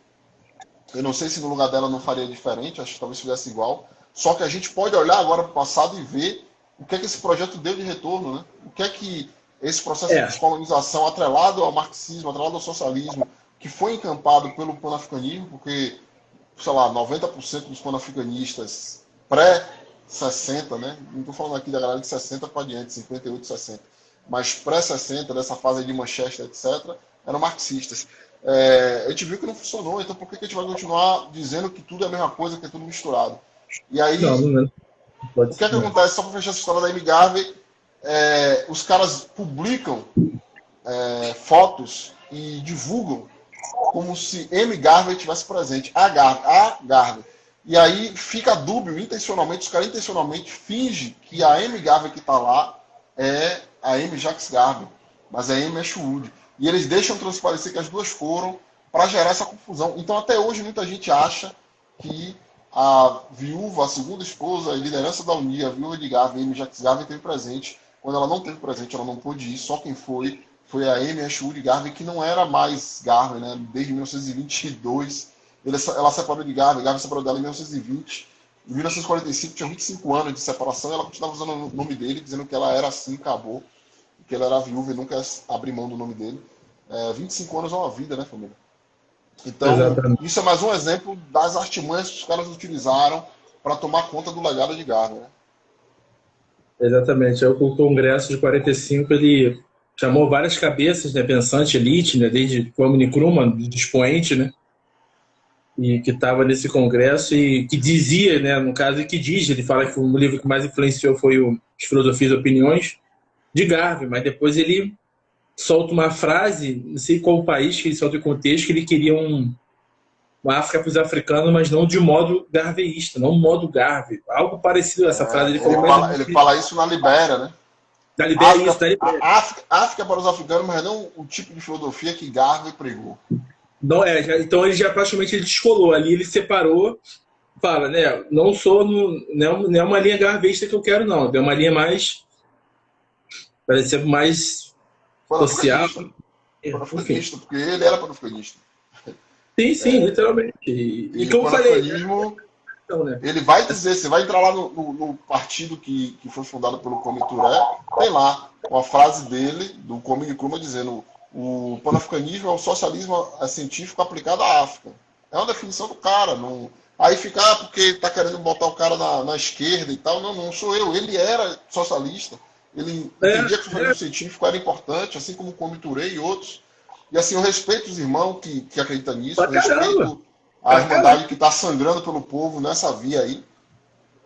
[SPEAKER 2] Eu não sei se no lugar dela não faria diferente, acho que talvez fizesse igual. Só que a gente pode olhar agora para o passado e ver o que é que esse projeto deu de retorno, né? O que é que esse processo de descolonização atrelado ao marxismo, atrelado ao socialismo, que foi encampado pelo panafricanismo, porque, sei lá, 90% dos panafricanistas pré-60, né? Não estou falando aqui da galera de 60 para diante, 58, 60, mas pré-60, dessa fase de Manchester, etc., eram marxistas. A gente viu que não funcionou, então por que a gente vai continuar dizendo que tudo é a mesma coisa, que é tudo misturado? E aí, o que é que acontece? Só para fechar essa história da M. Garvey, os caras publicam fotos e divulgam como se M. Garvey estivesse presente, a Garvey. E aí fica dúbio, intencionalmente, os caras intencionalmente fingem que a M. Garvey que está lá é a M. Jacques Garvey, mas a M. Ashwood. E eles deixam transparecer que as duas foram para gerar essa confusão. Então, até hoje, muita gente acha que a viúva, a segunda esposa, a liderança da Unia, a viúva de Garvey, M. Jacques Garvey, teve presente. Quando ela não teve presente, ela não pôde ir, só quem foi a Amy Ashwood Garvey, que não era mais Garvey, né? Desde 1922. Ela separou de Garvey separou dela em 1920. Em 1945, tinha 25 anos de separação, e ela continuava usando o nome dele, dizendo que ela era assim, acabou. Que ela era viúva e nunca ia abrir mão do nome dele. 25 anos é uma vida, né, família? Então, exatamente. Isso é mais um exemplo das artimanhas que os caras utilizaram para tomar conta do legado de Garvey, né?
[SPEAKER 1] Exatamente. O Congresso de 45, ele chamou várias cabeças, né, pensantes, elite, né, desde Kwame Nkrumah, do expoente, né, e que estava nesse congresso e que dizia, né, no caso, que diz, ele fala que o livro que mais influenciou foi o As Filosofias e Opiniões, de Garvey, mas depois ele solta uma frase, não sei qual país que ele solta o contexto, que ele queria uma África para os africanos, mas não de modo garveyista, não modo Garvey. Algo parecido a essa frase.
[SPEAKER 2] Ele fala isso na Libéria, né?
[SPEAKER 1] Na Libéria, isso, na Libéria.
[SPEAKER 2] África para os africanos, mas não o tipo de filosofia que Garvey pregou.
[SPEAKER 1] Não, então ele já praticamente ele descolou. Ali ele separou, fala, né? Não sou, não é uma linha garveyista que eu quero, não. É uma linha mais... Parece ser mais social.
[SPEAKER 2] Panafricanista, porque ele era panafricanista.
[SPEAKER 1] Sim, literalmente.
[SPEAKER 2] E como eu falei, ele vai dizer, você vai entrar lá no partido que foi fundado pelo Kwame Ture, tem lá uma frase dele, do Kwame Nkrumah, dizendo: o panafricanismo é o socialismo científico aplicado à África. É uma definição do cara. Não... Aí fica, porque está querendo botar o cara na esquerda e tal. Não sou eu. Ele era socialista. Ele entendia que o socialismo científico era importante, assim como o Kwame Ture e outros. E assim, eu respeito os irmãos que acreditam nisso, eu respeito a Irmandade que está sangrando pelo povo nessa via aí.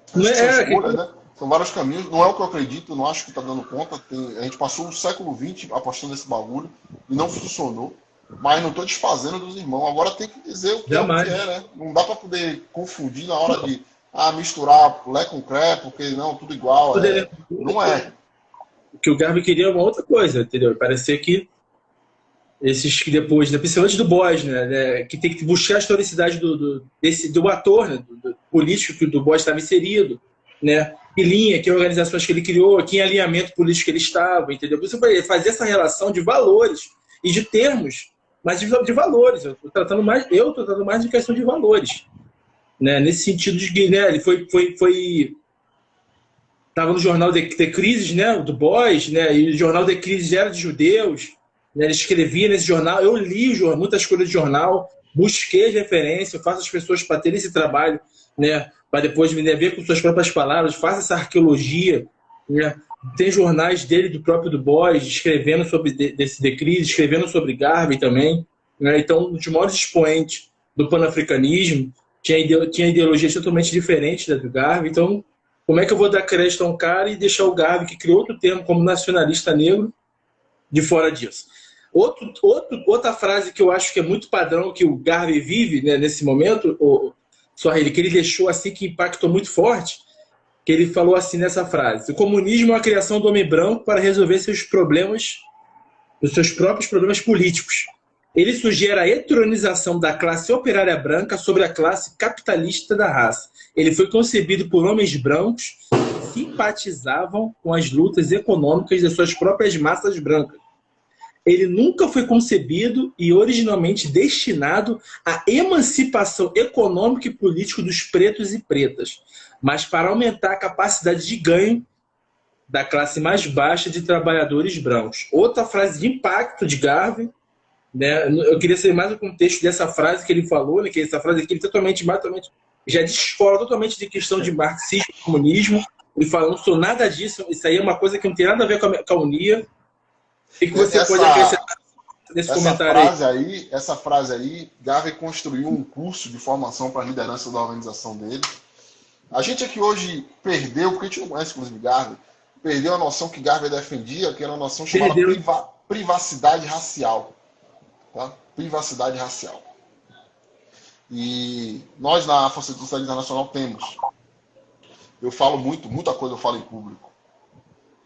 [SPEAKER 2] São escolhas, né? São vários caminhos. Não é o que eu acredito, não acho que está dando conta. A gente passou o século XX apostando nesse bagulho e não funcionou. Mas não estou desfazendo dos irmãos. Agora tem que dizer o que é, né? Não dá para poder confundir na hora de misturar lé com cré, porque não, tudo igual. Não é.
[SPEAKER 1] O que o Garvey queria é uma outra coisa, entendeu? Parecia que esses que depois, né, principalmente do Bois, né, que tem que buscar a historicidade do ator, né, do político que o Du Bois estava inserido, né, que linha, que organizações que ele criou, que alinhamento político que ele estava, entendeu? Por isso eu fazer essa relação de valores e de termos, mas de valores. Eu estou tratando mais de questão de valores, né, nesse sentido de que, né, ele estava no jornal de Crises, né, do Bois, né, e o jornal de Crises era de judeus, né? Ele escrevia nesse jornal, eu li muitas coisas de jornal, busquei as referências, eu faço as pessoas para terem esse trabalho, né? Para depois me ver com suas próprias palavras, faça essa arqueologia, né? Tem jornais dele, do próprio Du Bois, escrevendo sobre desse declínio, escrevendo sobre Garvey também, né? Então, um dos maiores expoentes do panafricanismo, tinha ideologias totalmente diferentes da do Garvey. Então, como é que eu vou dar crédito a um cara e deixar o Garvey, que criou outro termo como nacionalista negro, de fora disso? Outra frase que eu acho que é muito padrão, que o Garvey vive, né, nesse momento, que ele deixou assim, que impactou muito forte, que ele falou assim nessa frase: o comunismo é a criação do homem branco para resolver seus problemas, os seus próprios problemas políticos. Ele sugere a heteronização da classe operária branca sobre a classe capitalista da raça. Ele foi concebido por homens brancos que simpatizavam com as lutas econômicas das suas próprias massas brancas. Ele nunca foi concebido e originalmente destinado à emancipação econômica e política dos pretos e pretas, mas para aumentar a capacidade de ganho da classe mais baixa de trabalhadores brancos. Outra frase de impacto de Garvey, né? Eu queria saber mais o contexto dessa frase que ele falou, né? Que essa frase aqui ele totalmente já descola totalmente de questão de marxismo e comunismo. Ele fala: não sou nada disso, isso aí é uma coisa que não tem nada a ver com a unia. O que você pode acrescentar nesse comentário aí?
[SPEAKER 2] Essa frase aí, Garvey construiu um curso de formação para a liderança da organização dele. A gente aqui hoje perdeu, porque a gente não conhece, inclusive, Garvey, perdeu a noção que Garvey defendia, que era uma noção chamada privacidade racial. Tá? Privacidade racial. E nós, na Força de Sociedade Internacional, temos. Eu falo muita coisa eu falo em público.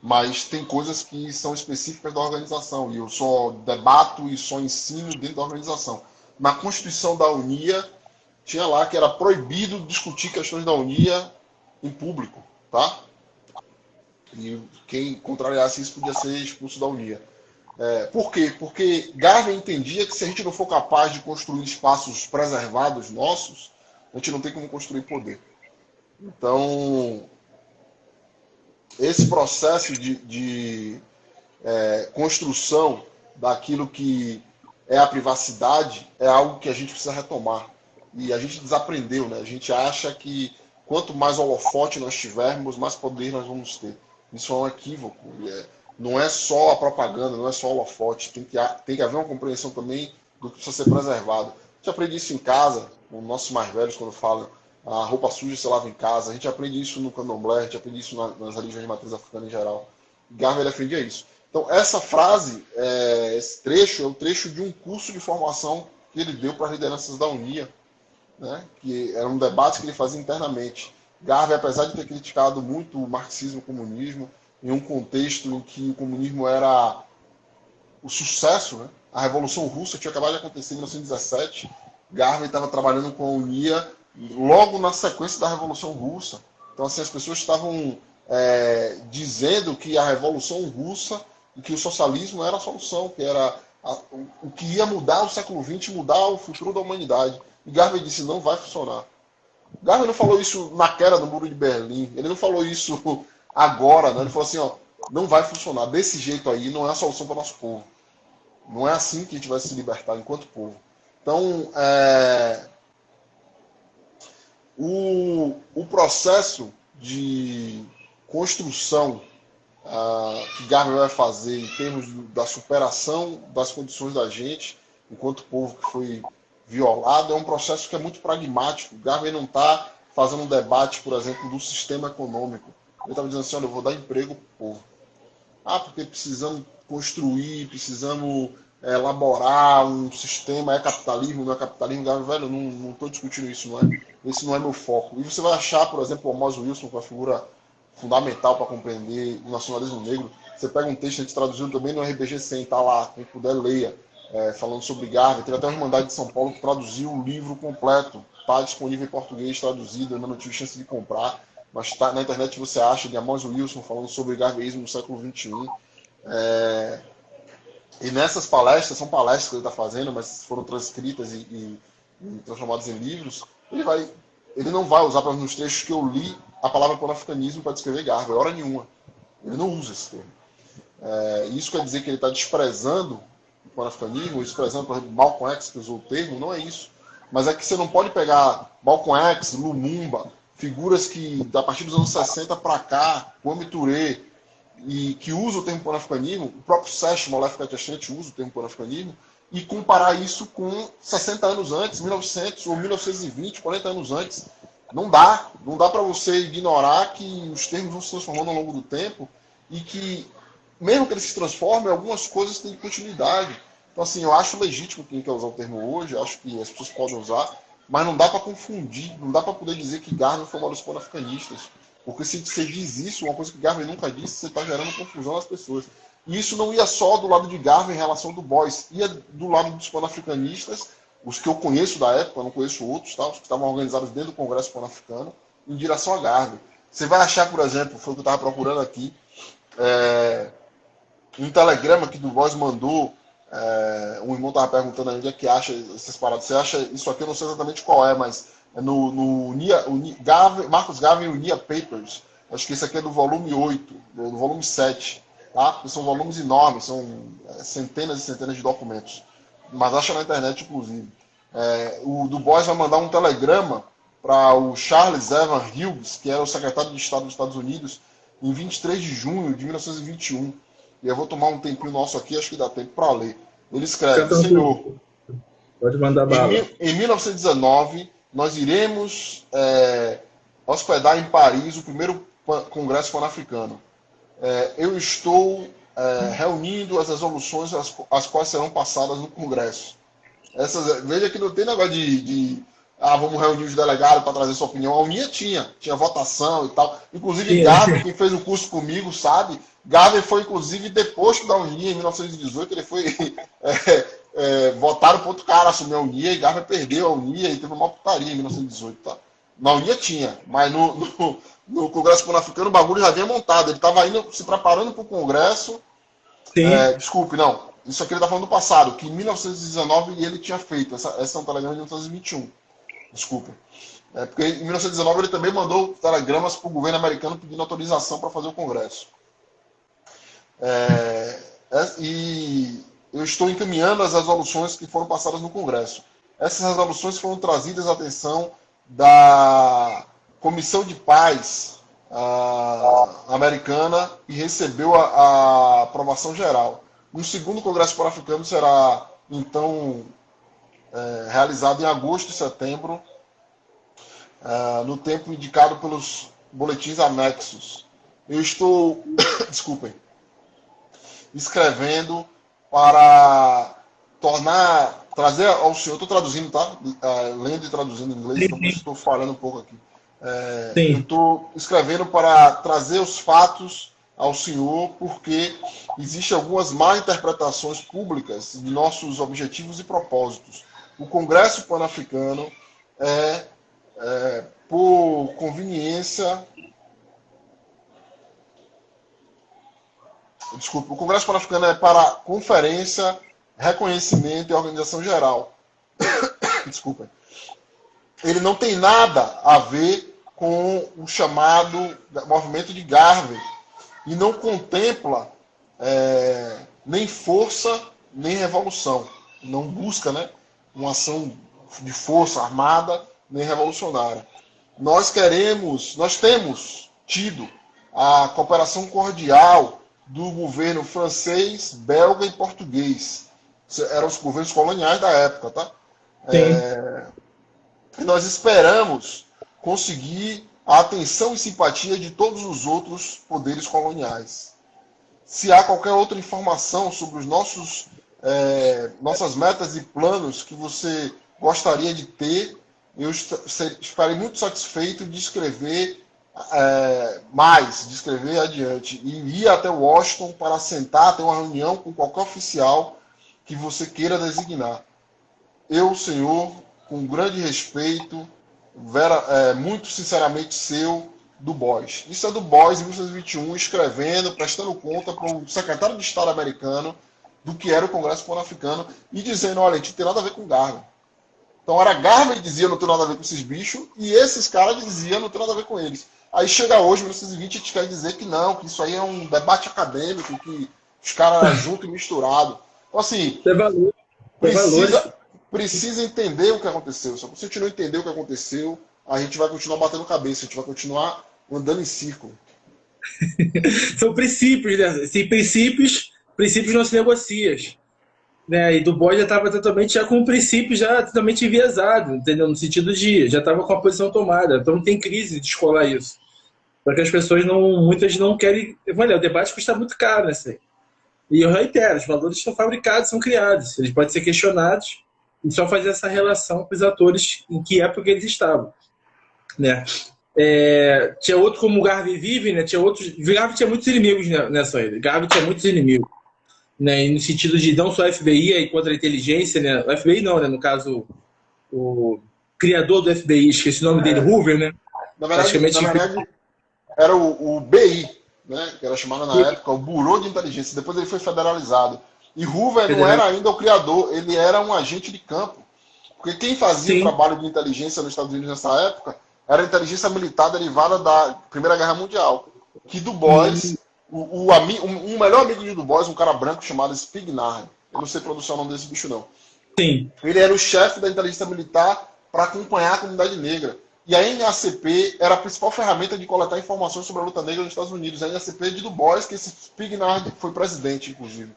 [SPEAKER 2] Mas tem coisas que são específicas da organização. E eu só debato e só ensino dentro da organização. Na Constituição da UNIA, tinha lá que era proibido discutir questões da UNIA em público. Tá? E quem contrariasse isso podia ser expulso da UNIA. Por quê? Porque Garvey entendia que se a gente não for capaz de construir espaços preservados nossos, a gente não tem como construir poder. Então, esse processo de construção daquilo que é a privacidade é algo que a gente precisa retomar. E a gente desaprendeu, né? A gente acha que quanto mais holofote nós tivermos, mais poder nós vamos ter. Isso é um equívoco. Não é só a propaganda, não é só o holofote. Tem que haver uma compreensão também do que precisa ser preservado. A gente aprende isso em casa, com nossos mais velhos, quando falam a roupa suja se lava em casa. A gente aprende isso no candomblé, a gente aprende isso nas religiões de matriz africana em geral. Garvey defendia isso. Então, essa frase, esse trecho, é o trecho de um curso de formação que ele deu para as lideranças da UNIA, né? Que era um debate que ele fazia internamente. Garvey, apesar de ter criticado muito o marxismo e o comunismo, em um contexto em que o comunismo era o sucesso, né? A Revolução Russa tinha acabado de acontecer em 1917. Garvey estava trabalhando com a UNIA logo na sequência da Revolução Russa. Então, assim, as pessoas estavam dizendo que a Revolução Russa e que o socialismo era a solução, que era o que ia mudar o século XX, mudar o futuro da humanidade. E Garvey disse: não vai funcionar. Garvey não falou isso na queda do Muro de Berlim. Ele não falou isso agora, né? Ele falou assim: ó, não vai funcionar. Desse jeito aí não é a solução para o nosso povo. Não é assim que a gente vai se libertar enquanto povo. Então, o processo de construção que Garvey vai fazer em termos da superação das condições da gente, enquanto povo que foi violado, é um processo que é muito pragmático. Garvey não está fazendo um debate, por exemplo, do sistema econômico. Ele estava dizendo assim: olha, eu vou dar emprego para o povo. Porque precisamos construir, precisamos elaborar um sistema, é capitalismo, não é capitalismo. Garvey, velho, não estou discutindo isso, esse não é meu foco. E você vai achar, por exemplo, o Amos Wilson, que é uma figura fundamental para compreender o nacionalismo negro. Você pega um texto, a gente traduziu também no RBG 100, está lá, quem puder leia, falando sobre Garvey. Teve até uma Irmandade de São Paulo que traduziu o livro completo, está disponível em português, traduzido, ainda não tive chance de comprar, mas tá, na internet você acha, de Amos Wilson falando sobre garveyismo no século XXI. E nessas palestras, são palestras que ele está fazendo, mas foram transcritas e transformadas em livros, ele não vai usar, para nos trechos que eu li, a palavra panafricanismo para descrever Garvey, hora nenhuma. Ele não usa esse termo. Isso quer dizer que ele está desprezando pan-africanismo, isso, por exemplo, Malcolm X que usou o termo, não é isso. Mas é que você não pode pegar Malcolm X, Lumumba, figuras que, a partir dos anos 60 para cá, Kwame Ture, e que usa o termo pan-africanismo, o próprio Seth Molefe Katiachante usa o termo pan-africanismo, e comparar isso com 60 anos antes, 1900 ou 1920, 40 anos antes. Não dá. Não dá para você ignorar que os termos vão se transformando ao longo do tempo e que, mesmo que eles se transformem, algumas coisas têm continuidade. Então, assim, eu acho legítimo quem quer usar o termo hoje, acho que as pessoas podem usar, mas não dá para confundir, não dá para poder dizer que Garvey foi uma dos pan-africanistas. Porque se você diz isso, uma coisa que Garvey nunca disse, você está gerando confusão nas pessoas. E isso não ia só do lado de Garvey em relação do Boys, ia do lado dos pan-africanistas, os que eu conheço da época, não conheço outros, tá? Os que estavam organizados dentro do Congresso Pan-Africano, em direção a Garvey. Você vai achar, por exemplo, foi o que eu estava procurando aqui, um telegrama que do Boys mandou, um irmão estava perguntando onde é que acha essas paradas. Você acha isso aqui, eu não sei exatamente qual é, mas é no Marcus Garvey e o NIA Papers. Acho que esse aqui é do volume 8, do volume 7. Tá? São volumes enormes, são centenas e centenas de documentos. Mas acha na internet, inclusive. O Du Bois vai mandar um telegrama para o Charles Evan Hughes, que era o secretário de Estado dos Estados Unidos, em 23 de junho de 1921. E eu vou tomar um tempinho nosso aqui, acho que dá tempo para ler. Ele escreve: Senhor,
[SPEAKER 1] pode mandar bala.
[SPEAKER 2] Em 1919, nós iremos hospedar em Paris o primeiro Congresso Pan-Africano. Eu estou reunindo as resoluções as quais serão passadas no Congresso. Veja que não tem negócio vamos reunir os delegados para trazer sua opinião. A Unia tinha votação e tal. Inclusive, Garvey, quem fez o curso comigo, sabe? Garvey foi, inclusive, deposto da Unia em 1918. Ele foi votaram para outro cara assumir a Unia e Garvey perdeu a Unia e teve uma putaria em 1918. Tá? Na Unia tinha, mas no Congresso Pan-Africano o bagulho já vinha montado. Ele estava se preparando para o Congresso. Desculpe, não. Isso aqui ele está falando do passado, que em 1919 ele tinha feito. Essa é um telegrama de 1921. Desculpa. Porque em 1919 ele também mandou telegramas para o governo americano pedindo autorização para fazer o Congresso. E eu estou encaminhando as resoluções que foram passadas no Congresso. Essas resoluções foram trazidas à atenção da Comissão de Paz americana e recebeu a aprovação geral. O segundo Congresso Pan-Africano será, então, realizado em agosto e setembro, no tempo indicado pelos boletins anexos. Eu estou, desculpem, escrevendo para trazer ao senhor, estou traduzindo, tá? Lendo e traduzindo em inglês, então estou falando um pouco aqui. Eu estou escrevendo para trazer os fatos ao senhor, porque existem algumas má interpretações públicas de nossos objetivos e propósitos. O Congresso Pan-Africano por conveniência... Desculpa, o Congresso Pan-Africano é para conferência, reconhecimento e organização geral. Desculpa. Ele não tem nada a ver com o chamado movimento de Garvey e não contempla nem força, nem revolução. Não busca, né, uma ação de força armada, nem revolucionária. Nós temos tido a cooperação cordial do governo francês, belga e português. Eram os governos coloniais da época, tá? E nós esperamos conseguir a atenção e simpatia de todos os outros poderes coloniais. Se há qualquer outra informação sobre os nossas metas e planos que você gostaria de ter, eu estarei muito satisfeito de escrever de escrever adiante. E ir até Washington para sentar, ter uma reunião com qualquer oficial que você queira designar. Eu, senhor, com grande respeito, muito sinceramente seu, Du Bois. Isso é Du Bois, em 1921, escrevendo, prestando conta para o secretário de Estado americano do que era o Congresso Pan-Africano e dizendo, olha, a gente não tem nada a ver com Garvey. Então era Garvey que dizia não tem nada a ver com esses bichos e esses caras diziam não tem nada a ver com eles. Aí chega hoje, 1920, a gente quer dizer que não, que isso aí é um debate acadêmico, que os caras juntos e misturados. Então, assim,
[SPEAKER 1] É valor. É valores.
[SPEAKER 2] precisa entender o que aconteceu. Se a gente não entender o que aconteceu, a gente vai continuar batendo cabeça, a gente vai continuar andando em círculo.
[SPEAKER 1] São princípios, né? Sem princípios, princípios não se negociam. Né? E Du Bois já estava totalmente já com o princípio já totalmente enviesado, entendeu? No sentido de já estava com a posição tomada. Então não tem crise de descolar isso. Porque as pessoas não, muitas não querem. Olha, o debate custa muito caro, né? Assim. E eu reitero, os valores são fabricados, são criados. Eles podem ser questionados e só fazer essa relação com os atores em que época eles estavam. Né? Tinha outro como o Garvey Vive, né? Tinha outros. Garvey tinha muitos inimigos nessa aí. Garvey tinha muitos inimigos. Né? No sentido de não só a FBI aí contra a inteligência, né? O FBI não, né? No caso, o criador do FBI, esqueci o nome dele, Hoover, né?
[SPEAKER 2] Na verdade era o BI, né? Que era chamado na época o Bureau de Inteligência. Depois ele foi federalizado. E Hoover não era ainda o criador, ele era um agente de campo. Porque quem fazia o trabalho de inteligência nos Estados Unidos nessa época era a inteligência militar derivada da Primeira Guerra Mundial. Que Du Bois, o melhor amigo de Du Bois, um cara branco chamado Spignard, eu não sei pronunciar o nome desse bicho não.
[SPEAKER 1] Sim.
[SPEAKER 2] Ele era o chefe da inteligência militar para acompanhar a comunidade negra. E a NACP era a principal ferramenta de coletar informações sobre a luta negra nos Estados Unidos. A NACP de Du Bois, que esse Spignard foi presidente, inclusive.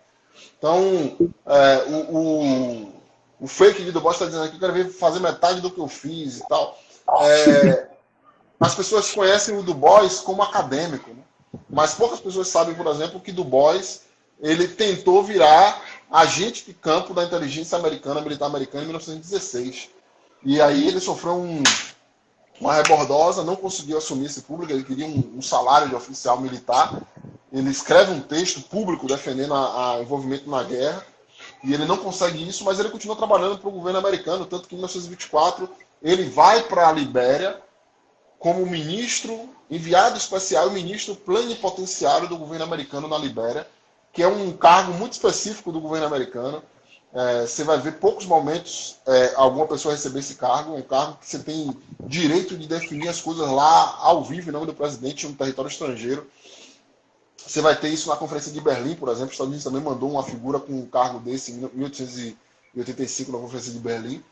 [SPEAKER 2] Então, o fake de Du Bois está dizendo aqui que eu quero ver fazer metade do que eu fiz e tal. As pessoas conhecem o Du Bois como acadêmico, né? Mas poucas pessoas sabem, por exemplo, que Du Bois ele tentou virar agente de campo da inteligência americana, militar americana, em 1916. E aí ele sofreu uma rebordosa, não conseguiu assumir esse público, ele queria um salário de oficial militar. Ele escreve um texto público defendendo o envolvimento na guerra, e ele não consegue isso, mas ele continua trabalhando para o governo americano, tanto que em 1924 ele vai para a Libéria como ministro, enviado especial e ministro plenipotenciário do governo americano na Libéria, que é um cargo muito específico do governo americano. Você vai ver poucos momentos alguma pessoa receber esse cargo, um cargo que você tem direito de definir as coisas lá ao vivo em nome do presidente no território estrangeiro. Você vai ter isso na Conferência de Berlim, por exemplo. Os Estados Unidos também mandou uma figura com um cargo desse em 1885 na Conferência de Berlim.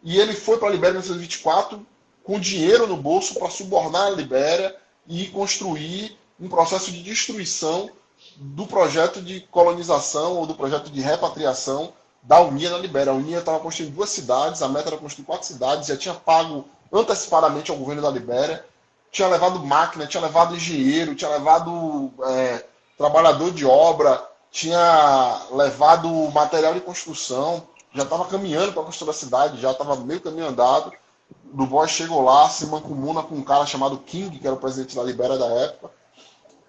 [SPEAKER 2] E ele foi para a Libéria em 1924 com dinheiro no bolso para subornar a Libéria e construir um processo de destruição do projeto de colonização ou do projeto de repatriação da Unia na Libéria. A Unia estava construindo 2 cidades, a meta era construir 4 cidades, já tinha pago antecipadamente ao governo da Libéria, tinha levado máquina, tinha levado engenheiro, tinha levado trabalhador de obra, tinha levado material de construção, já estava caminhando para construir a cidade, já estava meio caminho andado. Du Bois chegou lá, se mancumuna com um cara chamado King, que era o presidente da Libéria da época.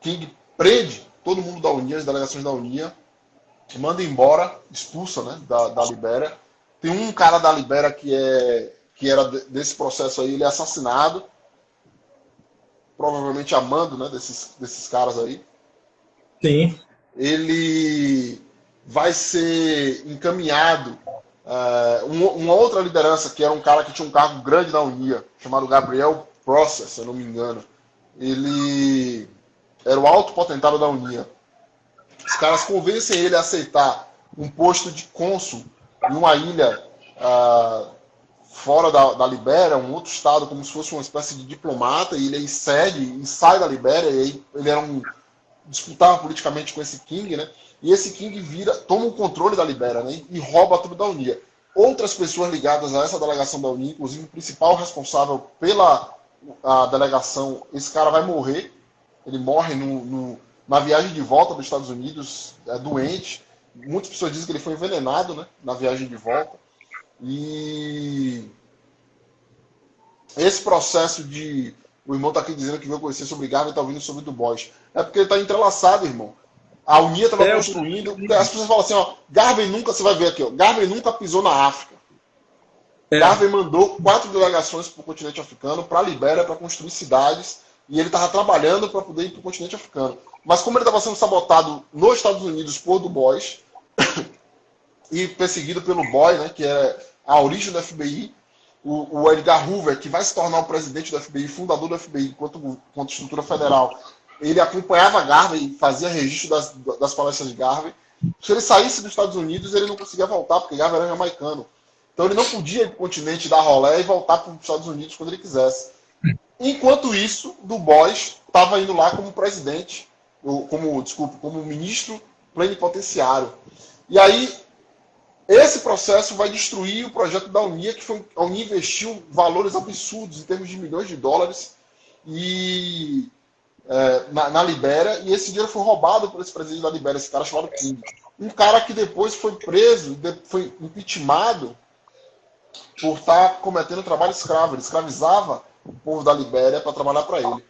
[SPEAKER 2] King prende todo mundo da Unia, as delegações da Unia, manda embora, expulsa, né, da Libéria. Tem um cara da Libéria que era desse processo aí, ele é assassinado, provavelmente amando, né, desses caras aí.
[SPEAKER 1] Sim.
[SPEAKER 2] Ele vai ser encaminhado uma outra liderança, que era um cara que tinha um cargo grande na Unia, chamado Gabriel Prosser, se eu não me engano. Ele era o alto potentado da Unia. Os caras convencem ele a aceitar um posto de cônsul em uma ilha fora da Libéria, um outro estado, como se fosse uma espécie de diplomata, e ele cede e sai da Libéria, e aí ele disputava politicamente com esse King, né? E esse King toma o controle da Libéria, né? E rouba tudo da Unia. Outras pessoas ligadas a essa delegação da Unia, inclusive o principal responsável pela delegação, esse cara vai morrer. Ele morre na viagem de volta dos Estados Unidos, doente. Muitas pessoas dizem que ele foi envenenado, né, na viagem de volta. E esse processo de... O irmão está aqui dizendo que veio conhecer sobre Garvey e está ouvindo sobre Du Bois. É porque ele está entrelaçado, irmão. A Unia estava construindo... As pessoas falam assim, ó, Garvey nunca... Você vai ver aqui, ó, Garvey nunca pisou na África. Garvey mandou 4 delegações para o continente africano, para a Libéria, para construir cidades, e ele estava trabalhando para poder ir para o continente africano. Mas como ele estava sendo sabotado nos Estados Unidos por Du Bois, e perseguido pelo Boy, né, que é a origem do FBI, o Edgar Hoover, que vai se tornar o presidente do FBI, fundador do FBI, enquanto estrutura federal, ele acompanhava Garvey e fazia registro das palestras de Garvey. Se ele saísse dos Estados Unidos, ele não conseguia voltar, porque Garvey era jamaicano. Então ele não podia ir para o continente dar rolé e voltar para os Estados Unidos quando ele quisesse. Enquanto isso, Du Bois estava indo lá como presidente, como ministro plenipotenciário. E aí, esse processo vai destruir o projeto da UNIA, a UNIA investiu valores absurdos, em termos de milhões de dólares, na Libéria, e esse dinheiro foi roubado por esse presidente da Libéria, esse cara chamado King. Um cara que depois foi preso, foi impeachmentado por estar cometendo trabalho escravo. Ele escravizava o povo da Libéria para trabalhar para ele.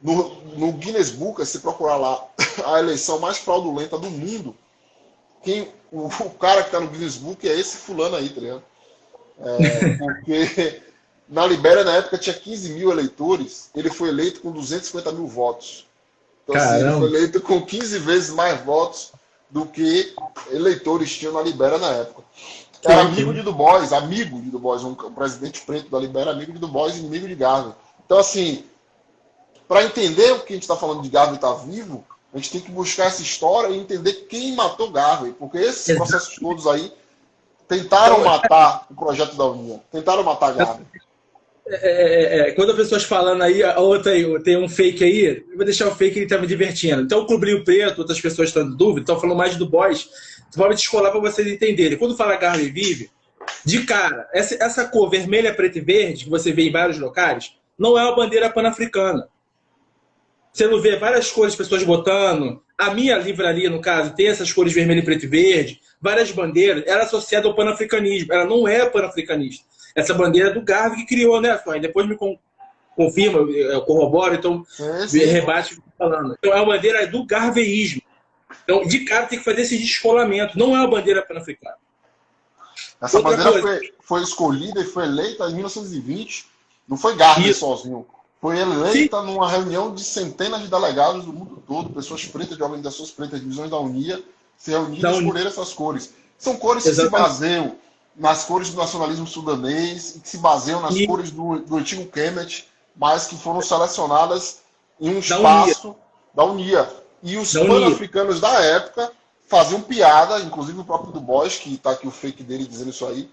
[SPEAKER 2] No Guinness Book, se procurar lá a eleição mais fraudulenta do mundo, o cara que está no Guinness Book é esse fulano aí, tá ligado? Porque na Libéria, na época, tinha 15 mil eleitores, ele foi eleito com 250 mil votos. Então, assim, ele foi eleito com 15 vezes mais votos do que eleitores tinham na Libéria na época. Era amigo de Du Bois, um presidente preto da Libéria, amigo de Du Bois e inimigo de Garvey. Então, assim, para entender o que a gente está falando de Garvey estar vivo, a gente tem que buscar essa história e entender quem matou Garvey, porque esses processos todos aí tentaram matar o projeto da União, tentaram matar Garvey.
[SPEAKER 1] Quando as pessoas falando aí, a outra aí, tem um fake aí, eu vou deixar o fake, ele tá me divertindo. Então, o Clube Rio Preto, outras pessoas estão em dúvida, estão falando mais de Du Bois, vou me descolar para vocês entenderem. Quando fala Garvey vive, de cara, essa cor vermelha, preta e verde, que você vê em vários locais, não é uma bandeira pan-africana. Você não vê várias cores, pessoas botando. A minha livraria, no caso, tem essas cores vermelho, preto e verde, várias bandeiras, ela é associada ao pan-africanismo. Ela não é pan-africanista. Essa bandeira é do Garvey que criou, né, Sônia? Depois me confirma, eu corroboro, então rebate o que eu tô falando. Então é uma bandeira do garveyismo. Então, de cara, tem que fazer esse descolamento. Não é uma bandeira pan-africana.
[SPEAKER 2] Essa bandeira foi escolhida e foi eleita em 1920. Não foi Garvey sozinho. Foi eleita numa reunião de centenas de delegados do mundo todo, pessoas pretas, de organizações pretas, divisões da UNIA, se reuniram e escolheram essas cores. São cores que se baseiam nas cores do nacionalismo sudanês, que se baseiam nas cores do antigo Kemet, mas que foram selecionadas em um espaço da UNIA. E os pan-africanos da época faziam piada, inclusive o próprio Du Bois, que está aqui o fake dele dizendo isso aí,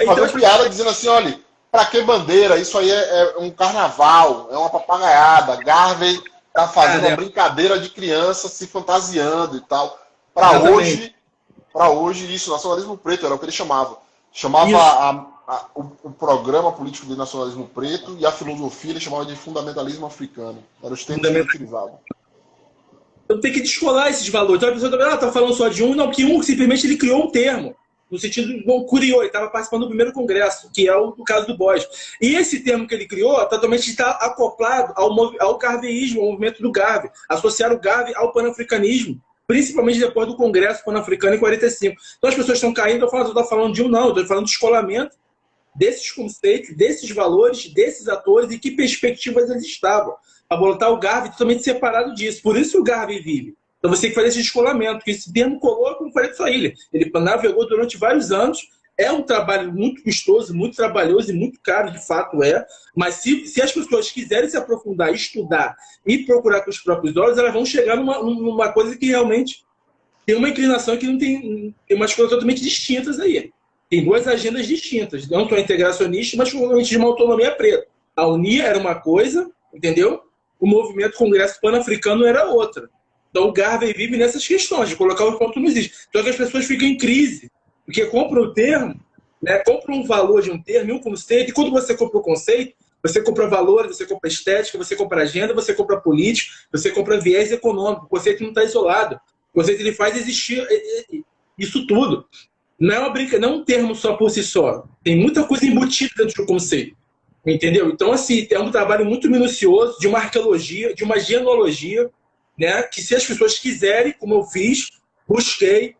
[SPEAKER 2] faziam piada dizendo assim, olha, para que bandeira? Isso aí é um carnaval, é uma papagaiada. Garvey tá fazendo uma brincadeira de criança se fantasiando e tal. Para hoje, isso, nacionalismo preto, era o que ele chamava. Chamava o programa político de nacionalismo preto e a filosofia ele chamava de fundamentalismo africano. Eram os termos que ele utilizava.
[SPEAKER 1] Então tem que descolar esses valores. Então a pessoa também está falando só de um, não, que um simplesmente ele criou um termo. No sentido, criou, ele estava participando do primeiro congresso, que é o caso do Bois. E esse termo que ele criou totalmente está acoplado ao garveyismo, ao movimento do Garvey. Associar o Garvey ao panafricanismo, principalmente depois do Congresso Pan-Africano em 45. Então as pessoas estão caindo, eu estou falando de um não, eu estou falando de descolamento desses conceitos, desses valores, desses atores e que perspectivas eles estavam. Para botar o Garvey totalmente separado disso. Por isso o Garvey vive. Então você tem que fazer esse descolamento, porque esse termo colou, como falei só ele. Ele navegou durante vários anos, é um trabalho muito custoso, muito trabalhoso e muito caro, de fato é, mas se as pessoas quiserem se aprofundar, estudar e procurar com os próprios olhos, elas vão chegar numa coisa que realmente tem uma inclinação que não tem umas coisas totalmente distintas aí. Tem duas agendas distintas, não só integracionista, mas provavelmente de uma autonomia preta. A UNIA era uma coisa, entendeu? O movimento Congresso Pan-Africano era outra. Então o Garvey vive nessas questões, de colocar o ponto não existe. Então que as pessoas ficam em crise, porque compram o termo, né, compram um valor de um termo, um conceito, e quando você compra o conceito, você compra valores, você compra estética, você compra agenda, você compra política, você compra viés econômico. O conceito não está isolado. O conceito ele faz existir isso tudo. Não é uma brincadeira, não é um termo só por si só. Tem muita coisa embutida dentro do conceito. Entendeu? Então, assim, é um trabalho muito minucioso de uma arqueologia, de uma genealogia, né, que se as pessoas quiserem, como eu fiz, busquei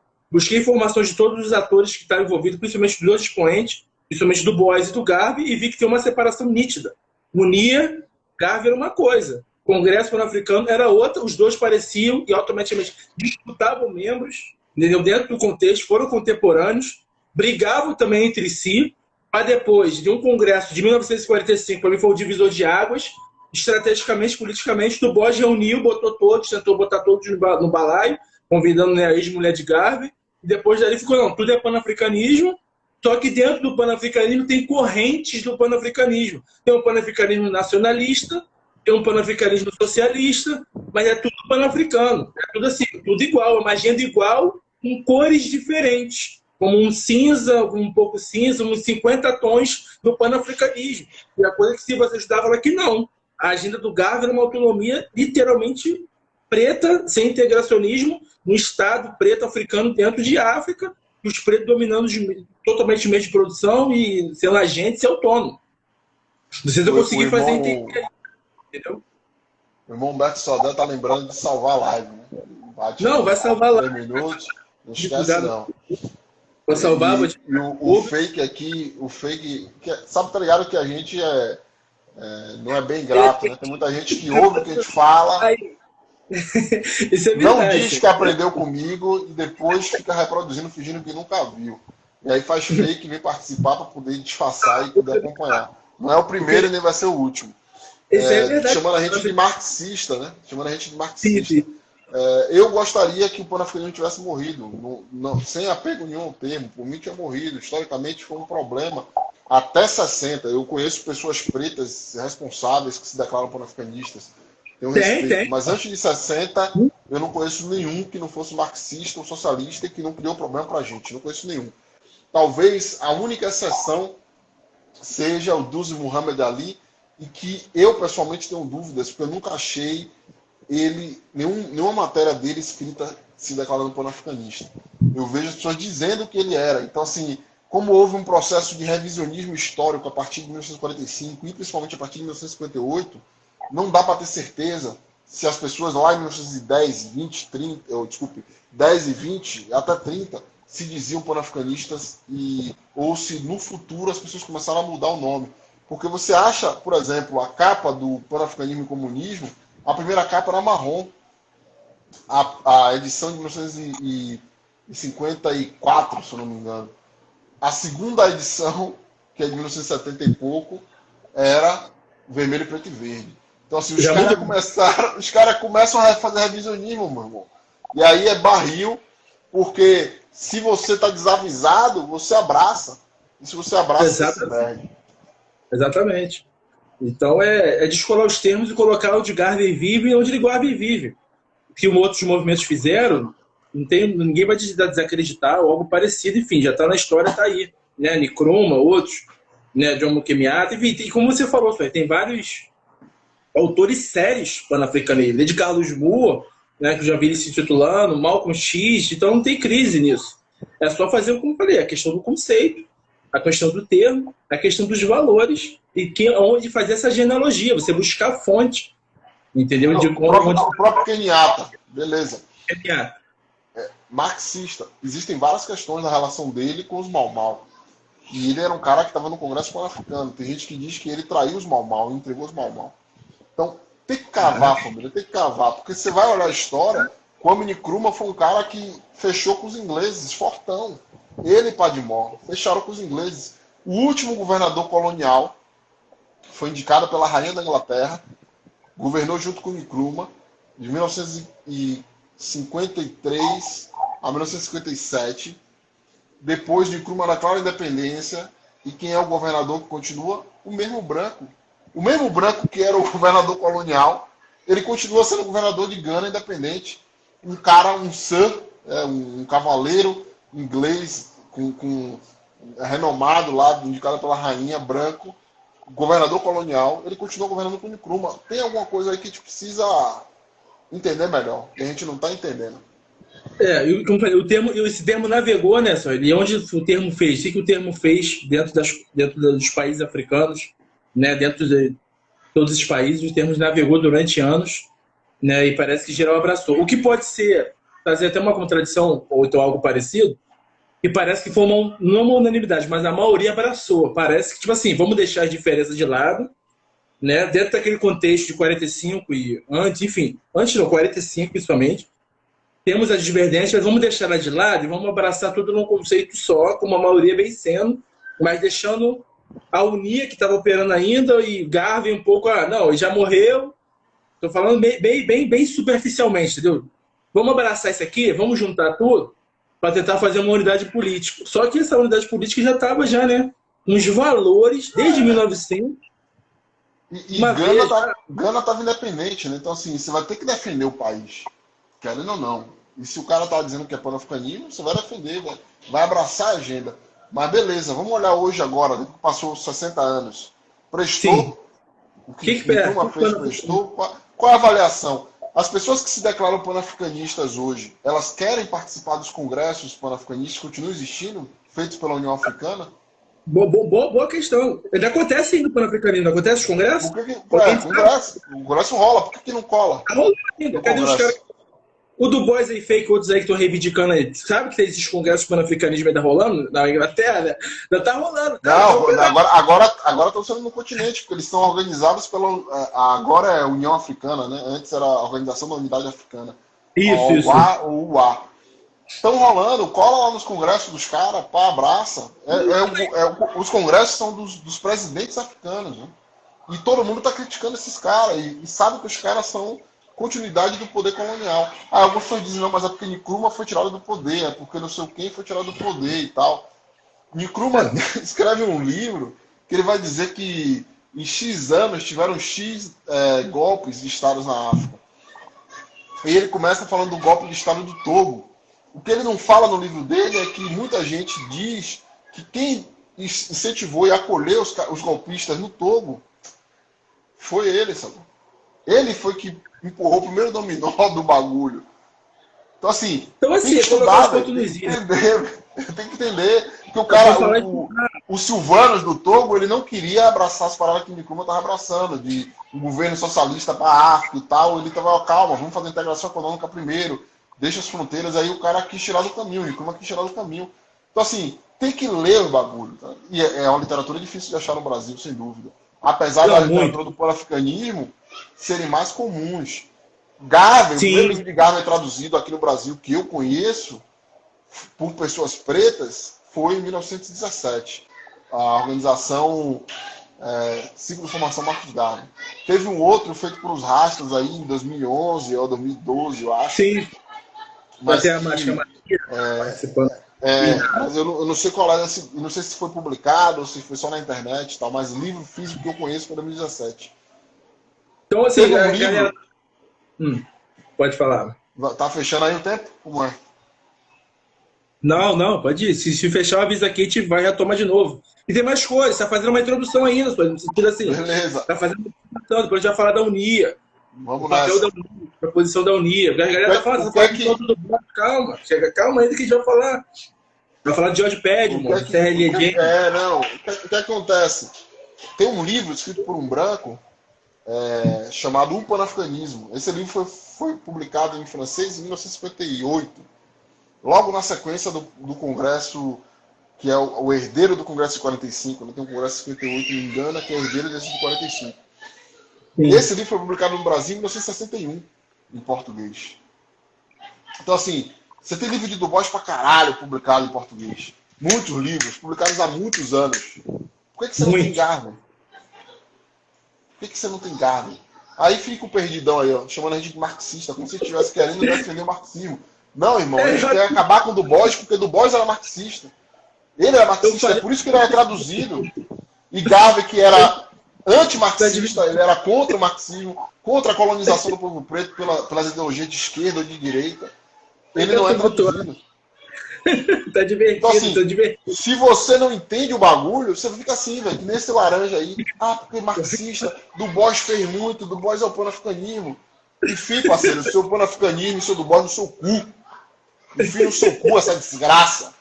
[SPEAKER 1] informações de todos os atores que estavam envolvidos, principalmente dos dois expoentes, principalmente do Bois e do Garvey, e vi que tem uma separação nítida. Unia, Garvey era uma coisa, o Congresso Pan-Africano era outra, os dois pareciam e automaticamente disputavam membros, entendeu? Dentro do contexto, foram contemporâneos, brigavam também entre si, para depois de um congresso de 1945, para mim foi o divisor de águas, estrategicamente, politicamente, do Borges reuniu, botou todos, tentou botar todos no balaio, convidando, né, a ex-mulher de Garvey, e depois dali ficou, não, tudo é panafricanismo, só que dentro do panafricanismo tem correntes do panafricanismo. Tem um panafricanismo nacionalista, tem um panafricanismo socialista, mas é tudo panafricano. É tudo assim, tudo igual, uma agenda igual, com cores diferentes. Como um cinza, um pouco cinza, uns 50 tons do panafricanismo. E a coisa que se você estudava lá que não. A agenda do Garvey era uma autonomia literalmente preta, sem integracionismo, um Estado preto africano dentro de África, e os pretos dominando totalmente o meio de produção e sendo agentes e autônomos. Não sei se eu consegui fazer entender, entendeu?
[SPEAKER 2] O irmão Humberto Sodré tá lembrando de salvar a live, né?
[SPEAKER 1] Não, vai salvar a live.
[SPEAKER 2] 3 minutos, não esquece não.
[SPEAKER 1] Vou salvar,
[SPEAKER 2] e o fake aqui, o fake... Sabe, tá ligado que a gente não é bem grato, né? Tem muita gente que ouve o que a gente fala...
[SPEAKER 1] Isso é verdade.
[SPEAKER 2] Não diz que aprendeu comigo e depois fica reproduzindo, fingindo que nunca viu. E aí faz fake e vem participar para poder disfarçar e poder acompanhar. Não é o primeiro e nem vai ser o último.
[SPEAKER 1] Isso é verdade.
[SPEAKER 2] Chamando a gente de marxista, né? Chamando a gente de marxista. Eu gostaria que o panafricanismo tivesse morrido, sem apego nenhum ao termo. Por mim tinha morrido. Historicamente foi um problema. Até 60, eu conheço pessoas pretas responsáveis que se declaram panafricanistas. Tem. Mas antes de 60, eu não conheço nenhum que não fosse marxista ou socialista e que não criou problema pra gente. Não conheço nenhum. Talvez a única exceção seja o Duzi Muhammad Ali, e que eu pessoalmente tenho dúvidas, porque eu nunca achei nenhuma matéria dele escrita se declarando panafricanista. Eu vejo as pessoas dizendo que ele era. Então, assim, como houve um processo de revisionismo histórico a partir de 1945 e principalmente a partir de 1958, não dá para ter certeza se as pessoas lá em 1910, 20, 30, desculpe, 10 e 20, até 30, se diziam panafricanistas, ou se no futuro as pessoas começaram a mudar o nome. Porque você acha, por exemplo, a capa do panafricanismo e comunismo, a primeira capa era marrom. A edição de 1954, se eu não me engano. A segunda edição, que é de 1970 e pouco, era vermelho, preto e verde. Então, assim, os caras começam a fazer revisionismo, meu irmão. E aí é barril, porque se você está desavisado, você abraça. E se você abraça, você se perde.
[SPEAKER 1] Exatamente. Então é descolar os termos e colocar onde Garvey vive e onde Garvey vive. O que outros movimentos fizeram, ninguém vai desacreditar ou algo parecido, enfim, já está na história, está aí. Né? Nkrumah, outros, né? Jomo Kenyatta, enfim, e como você falou, tem vários autores sérios pan-africanistas, desde Carlos Moore, né, que eu já vi ele se titulando, Malcolm X, então não tem crise nisso. É só fazer, como eu falei, a questão do conceito, a questão do termo, a questão dos valores, e onde fazer essa genealogia, você buscar a fonte, entendeu?
[SPEAKER 2] O próprio Kenyatta, beleza.
[SPEAKER 1] Kenyatta.
[SPEAKER 2] Marxista. Existem várias questões na relação dele com os Mau-Mau. E ele era um cara que estava no Congresso Pan-Africano. Tem gente que diz que ele traiu os Mau-Mau, entregou os Mau-Mau. Então, tem que cavar, família, tem que cavar. Porque você vai olhar a história, Kwame Nkrumah foi um cara que fechou com os ingleses, fortão. Ele e Padmore fecharam com os ingleses. O último governador colonial, foi indicado pela Rainha da Inglaterra, governou junto com Nkrumah, de 1953 a 1957. Depois de Nkrumah declara a independência. E quem é o governador que continua? O mesmo branco. O mesmo branco que era o governador colonial, ele continua sendo governador de Gana independente. Um cara, um sir, um cavaleiro inglês renomado lá, indicado pela rainha, branco, governador colonial, ele continua governando com Nkrumah. Tem alguma coisa aí que a gente precisa entender melhor, que a gente não está entendendo.
[SPEAKER 1] Esse termo navegou, né, só? E onde o termo fez? O que o termo fez dentro dos países africanos, né, dentro de todos os países, os termos navegou durante anos, né, e parece que geral abraçou. O que pode ser, fazer até uma contradição, ou então algo parecido, que parece que foi não uma unanimidade, mas a maioria abraçou. Parece que, tipo assim, vamos deixar as diferenças de lado, né, dentro daquele contexto de 45 e antes, enfim, antes não, 45 principalmente, temos as divergências, mas vamos deixar ela de lado e vamos abraçar tudo num conceito só, com uma maioria vencendo, mas deixando a Unia, que estava operando ainda, e Garvey um pouco, não, ele já morreu. Estou falando bem superficialmente, entendeu? Vamos abraçar isso aqui, vamos juntar tudo para tentar fazer uma unidade política. Só que essa unidade política já estava, já, né? Uns valores, desde 1900.
[SPEAKER 2] E Gana estava independente, né? Então, assim, você vai ter que defender o país, querendo ou não. E se o cara tá dizendo que é pan-africanismo, você vai defender, vai abraçar a agenda. Mas beleza, vamos olhar hoje agora, depois que passou 60 anos. Prestou?
[SPEAKER 1] Sim.
[SPEAKER 2] O que Nkrumah fez, prestou? Qual a avaliação? As pessoas que se declaram pan-africanistas hoje, elas querem participar dos congressos pan-africanistas que continuam existindo, feitos pela União Africana?
[SPEAKER 1] Boa questão. Ainda acontece ainda o pan-africanismo, não acontece os congressos?
[SPEAKER 2] O congresso rola, por que não cola?
[SPEAKER 1] Tá rolando ainda. Cadê os caras? O Du Bois aí, fake, outros aí que estão reivindicando aí. Sabe que tem esses congressos pan-africanismo ainda rolando na Inglaterra, né? Ainda tá rolando.
[SPEAKER 2] Não, agora estão sendo no continente, porque eles estão organizados pela. Agora é União Africana, né? Antes era a Organização da Unidade Africana.
[SPEAKER 1] Isso.
[SPEAKER 2] O UA. Estão rolando, cola lá nos congressos dos caras, pá, abraça. Os congressos são dos presidentes africanos, né? E todo mundo está criticando esses caras, e sabe que os caras são continuidade do poder colonial. Alguns pessoas dizem, não, mas é porque Nkrumah foi tirado do poder, é porque não sei quem foi tirado do poder e tal. Nkrumah escreve um livro que ele vai dizer que em X anos tiveram X golpes de estados na África. E ele começa falando do golpe de estado do Togo. O que ele não fala no livro dele é que muita gente diz que quem incentivou e acolheu os golpistas no Togo foi ele, sabe? Ele foi que empurrou o primeiro dominó do bagulho. Então, assim, tem que estudar, tem que entender que o cara, o Silvanos do Togo, ele não queria abraçar as paradas que o Nkrumah estava abraçando, de um governo socialista para a África e tal. Ele estava, calma, vamos fazer integração econômica primeiro, deixa as fronteiras, aí o cara quis tirar do caminho, o Nkrumah quis tirar do caminho. Então, assim, tem que ler o bagulho. Tá? E é uma literatura difícil de achar no Brasil, sem dúvida. Apesar da literatura do pan-africanismo serem mais comuns. Garvey, o primeiro livro de Garvey traduzido aqui no Brasil que eu conheço por pessoas pretas foi em 1917. A organização Ciclo de Formação Marcos Garvey. Teve um outro feito por os Rastas aí em 2011 ou 2012, eu acho.
[SPEAKER 1] Sim.
[SPEAKER 2] Mas eu não sei qual é, não sei se foi publicado ou se foi só na internet e tal, mas livro físico que eu conheço foi 2017.
[SPEAKER 1] Então, assim, galera... Pode falar.
[SPEAKER 2] Tá fechando aí o tempo? Como é?
[SPEAKER 1] Não, pode ir. Se fechar o aviso aqui, a gente vai retomar de novo. E tem mais coisas, tá fazendo uma introdução ainda, no sentido assim.
[SPEAKER 2] Beleza.
[SPEAKER 1] Tá fazendo uma introdução, depois a gente vai falar da Unia.
[SPEAKER 2] Vamos
[SPEAKER 1] o papel
[SPEAKER 2] nessa.
[SPEAKER 1] da Unia, a posição da Unia. A galera tá falando, calma ainda que a gente vai falar. Vai falar de George Padmore, T.L. James.
[SPEAKER 2] O que acontece? Tem um livro escrito por um branco chamado O Pan-Africanismo. Esse livro foi publicado em francês em 1958. Logo na sequência do Congresso, que é o herdeiro do Congresso de 45. Né? Tem um Congresso de 58 em Gana, que é herdeiro desse de 45. Sim. Esse livro foi publicado no Brasil em 1961, em português. Então, assim, você tem livro de Du Bois pra caralho publicado em português. Muitos livros, publicados há muitos anos. Por que você não tem Garvey? Por que você não tem Garvey? Aí fica o perdidão aí, ó, chamando a gente de marxista, como se estivesse querendo defender o marxismo. Não, irmão, a gente quer acabar com o Du Bois, porque Du Bois era marxista. Ele era marxista, é por isso que ele era traduzido. E Garvey, que era anti-marxista, ele era contra o marxismo, contra a colonização do povo preto pelas ideologias de esquerda ou de direita. Ele não é traduzido.
[SPEAKER 1] Tá divertido,
[SPEAKER 2] então, assim,
[SPEAKER 1] tá divertido.
[SPEAKER 2] Se você não entende o bagulho, você fica assim, velho, nesse laranja aí. Porque marxista, Du Bois fez muito, Du Bois é o pan-africanismo. Enfim, parceiro, o seu pan-africanismo, o seu Du Bois no seu cu. Enfim no seu cu essa desgraça.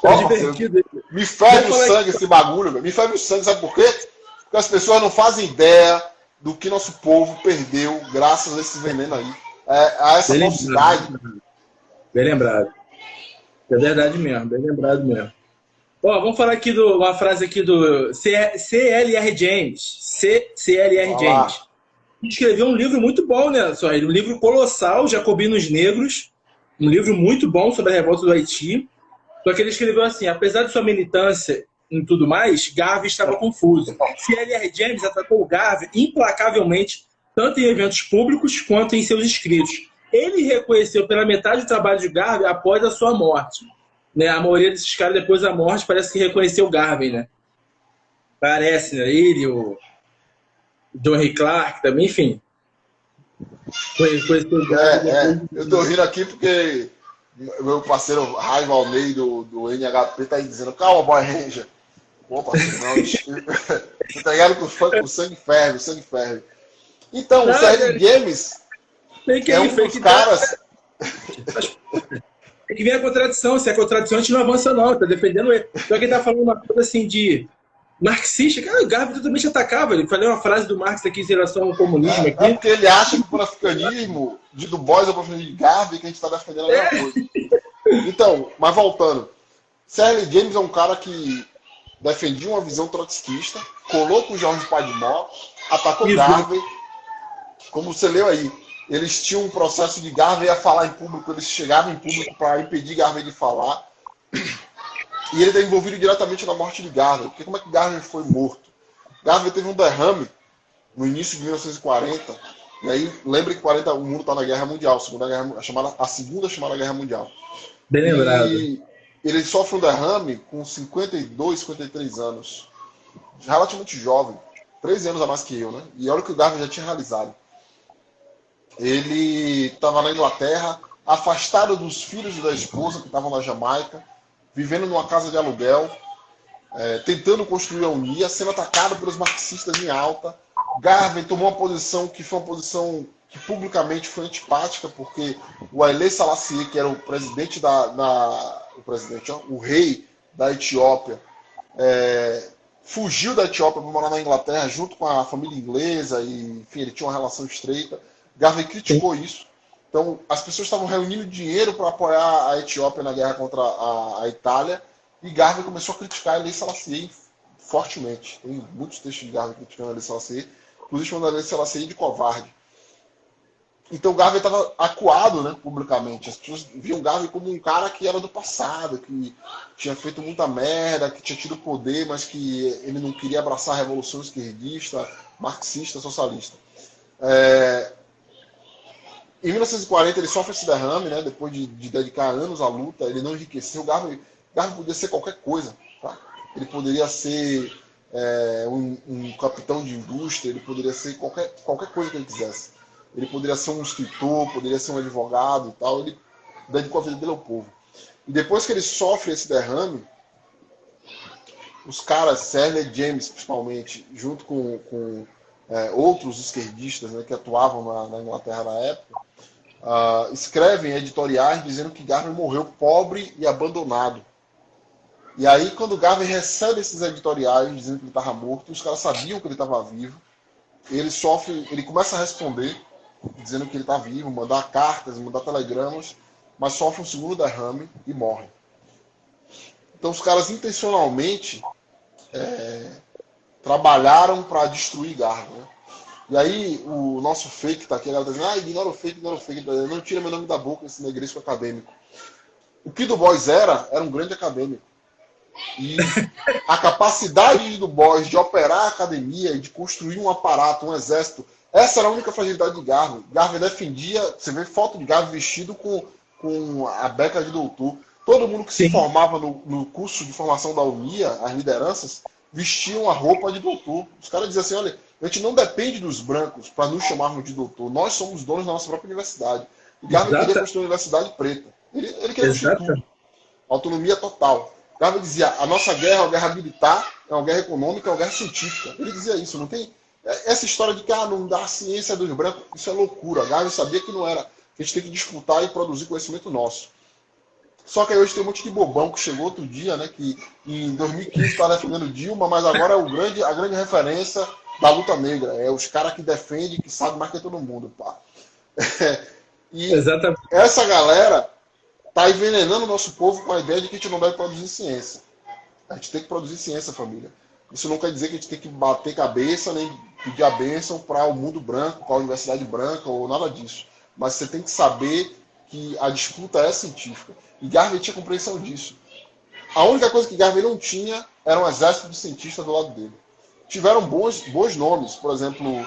[SPEAKER 1] Tá divertido.
[SPEAKER 2] Me ferve o sangue esse bagulho, velho. Me ferve o sangue, sabe por quê? Porque as pessoas não fazem ideia do que nosso povo perdeu graças a esse veneno aí. A essa falsidade.
[SPEAKER 1] Bem lembrado. É verdade mesmo, bem lembrado mesmo. Ó, vamos falar aqui uma frase aqui do C.L.R. James. C.L.R. James. Escreveu um livro muito bom, né, só um livro colossal, Jacobinos Negros. Um livro muito bom sobre a revolta do Haiti. Só que ele escreveu assim: apesar de sua militância em tudo mais, Garvey estava confuso. C.L.R. James atacou o Garvey implacavelmente, tanto em eventos públicos quanto em seus escritos. Ele reconheceu pela metade do trabalho de Garvey após a sua morte. Né? A maioria desses caras, depois da morte, parece que reconheceu Garvey, né? Parece, né? Ele, o John Henry Clark também, enfim.
[SPEAKER 2] Eu tô rindo aqui porque meu parceiro Raiva Almeida do NHP tá aí dizendo, calma, Boy Ranger. Pô, parceiro, não. Tá ligado que o sangue ferve, o sangue ferve. Então, o C.L. James é um dos caras...
[SPEAKER 1] Tem que vir a contradição. Se é contradição, a gente não avança, não. Tá defendendo ele. Só que ele tá falando uma coisa assim de marxista. Cara, o Garvey totalmente atacava. Ele falou uma frase do Marx aqui em relação ao comunismo. Aqui.
[SPEAKER 2] É porque ele acha que o panafricanismo de Du Bois é o panafricanismo de Garvey que a gente tá defendendo a mesma coisa. Então, mas voltando. C.L. James é um cara que defendia uma visão trotskista, colou com o Jorge Padmore, atacou Garvey. Como você leu aí, eles tinham um processo de Garvey a falar em público, eles chegavam em público para impedir Garvey de falar. E ele está envolvido diretamente na morte de Garvey. Porque como é que Garvey foi morto? Garvey teve um derrame no início de 1940. E aí, lembre que 40 o mundo está na Guerra Mundial, a segunda chamada Guerra Mundial.
[SPEAKER 1] Bem lembrado.
[SPEAKER 2] E ele sofre um derrame com 52, 53 anos. Relativamente jovem. 13 anos a mais que eu, né? E olha o que o Garvey já tinha realizado. Ele estava na Inglaterra, afastado dos filhos e da esposa que estavam na Jamaica, vivendo numa casa de aluguel, tentando construir a Unia, sendo atacado pelos marxistas em alta. Garvey tomou uma posição que foi uma posição que publicamente foi antipática, porque o Haile Selassie, que era o presidente o rei da Etiópia, fugiu da Etiópia para morar na Inglaterra junto com a família inglesa, e enfim, ele tinha uma relação estreita. Garvey criticou isso. Então, as pessoas estavam reunindo dinheiro para apoiar a Etiópia na guerra contra a Itália, e Garvey começou a criticar Haile Selassie fortemente. Tem muitos textos de Garvey criticando Haile Selassie, inclusive chamando Haile Selassie de covarde. Então, Garvey estava acuado, né, publicamente. As pessoas viam Garvey como um cara que era do passado, que tinha feito muita merda, que tinha tido poder, mas que ele não queria abraçar a revolução esquerdista, marxista, socialista. Em 1940 ele sofre esse derrame, né, depois de dedicar anos à luta. Ele não enriqueceu. Garvey podia ser qualquer coisa. Tá? Ele poderia ser um capitão de indústria, ele poderia ser qualquer coisa que ele quisesse. Ele poderia ser um escritor, poderia ser um advogado e tal. Ele dedicou a vida dele ao povo. E depois que ele sofre esse derrame, os caras, C.L. James principalmente, junto com outros esquerdistas, né, que atuavam na Inglaterra na época, escrevem editoriais dizendo que Garvey morreu pobre e abandonado. E aí, quando Garvey recebe esses editoriais dizendo que ele estava morto, os caras sabiam que ele estava vivo, ele começa a responder, dizendo que ele está vivo, mandar cartas, mandar telegramas, mas sofre um segundo derrame e morre. Então os caras intencionalmente trabalharam para destruir Garvey. Né? E aí o nosso fake está aqui, a galera está dizendo, ignora o fake, não tira meu nome da boca, esse negresco acadêmico. O que Du Bois era um grande acadêmico. E a capacidade de Du Bois de operar a academia e de construir um aparato, um exército, essa era a única fragilidade de Garvey. Garvey defendia, você vê foto de Garvey vestido com a beca de doutor. Todo mundo que se formava no curso de formação da Unia, as lideranças, vestiam a roupa de doutor. Os caras diziam assim, olha, a gente não depende dos brancos para nos chamarmos de doutor. Nós somos donos da nossa própria universidade. E Garvey queria construir uma universidade preta. Ele queria construir tudo. Autonomia total. Garvey dizia, a nossa guerra é uma guerra militar, é uma guerra econômica, é uma guerra científica. Ele dizia isso, não tem... Essa história de que não dá a ciência dos brancos, isso é loucura. Garvey sabia que não era. A gente tem que disputar e produzir conhecimento nosso. Só que aí hoje tem um monte de bobão que chegou outro dia, né? Que em 2015 está defendendo Dilma, mas agora é a grande referência da luta negra. É os caras que defendem, que sabem mais que todo mundo, pá. E exatamente. Essa galera está envenenando o nosso povo com a ideia de que a gente não deve produzir ciência. A gente tem que produzir ciência, família. Isso não quer dizer que a gente tem que bater cabeça, nem pedir a bênção para o mundo branco, para a universidade branca, ou nada disso. Mas você tem que saber que a disputa é científica. E Garvey tinha compreensão disso. A única coisa que Garvey não tinha era um exército de cientistas do lado dele. Tiveram bons nomes, por exemplo,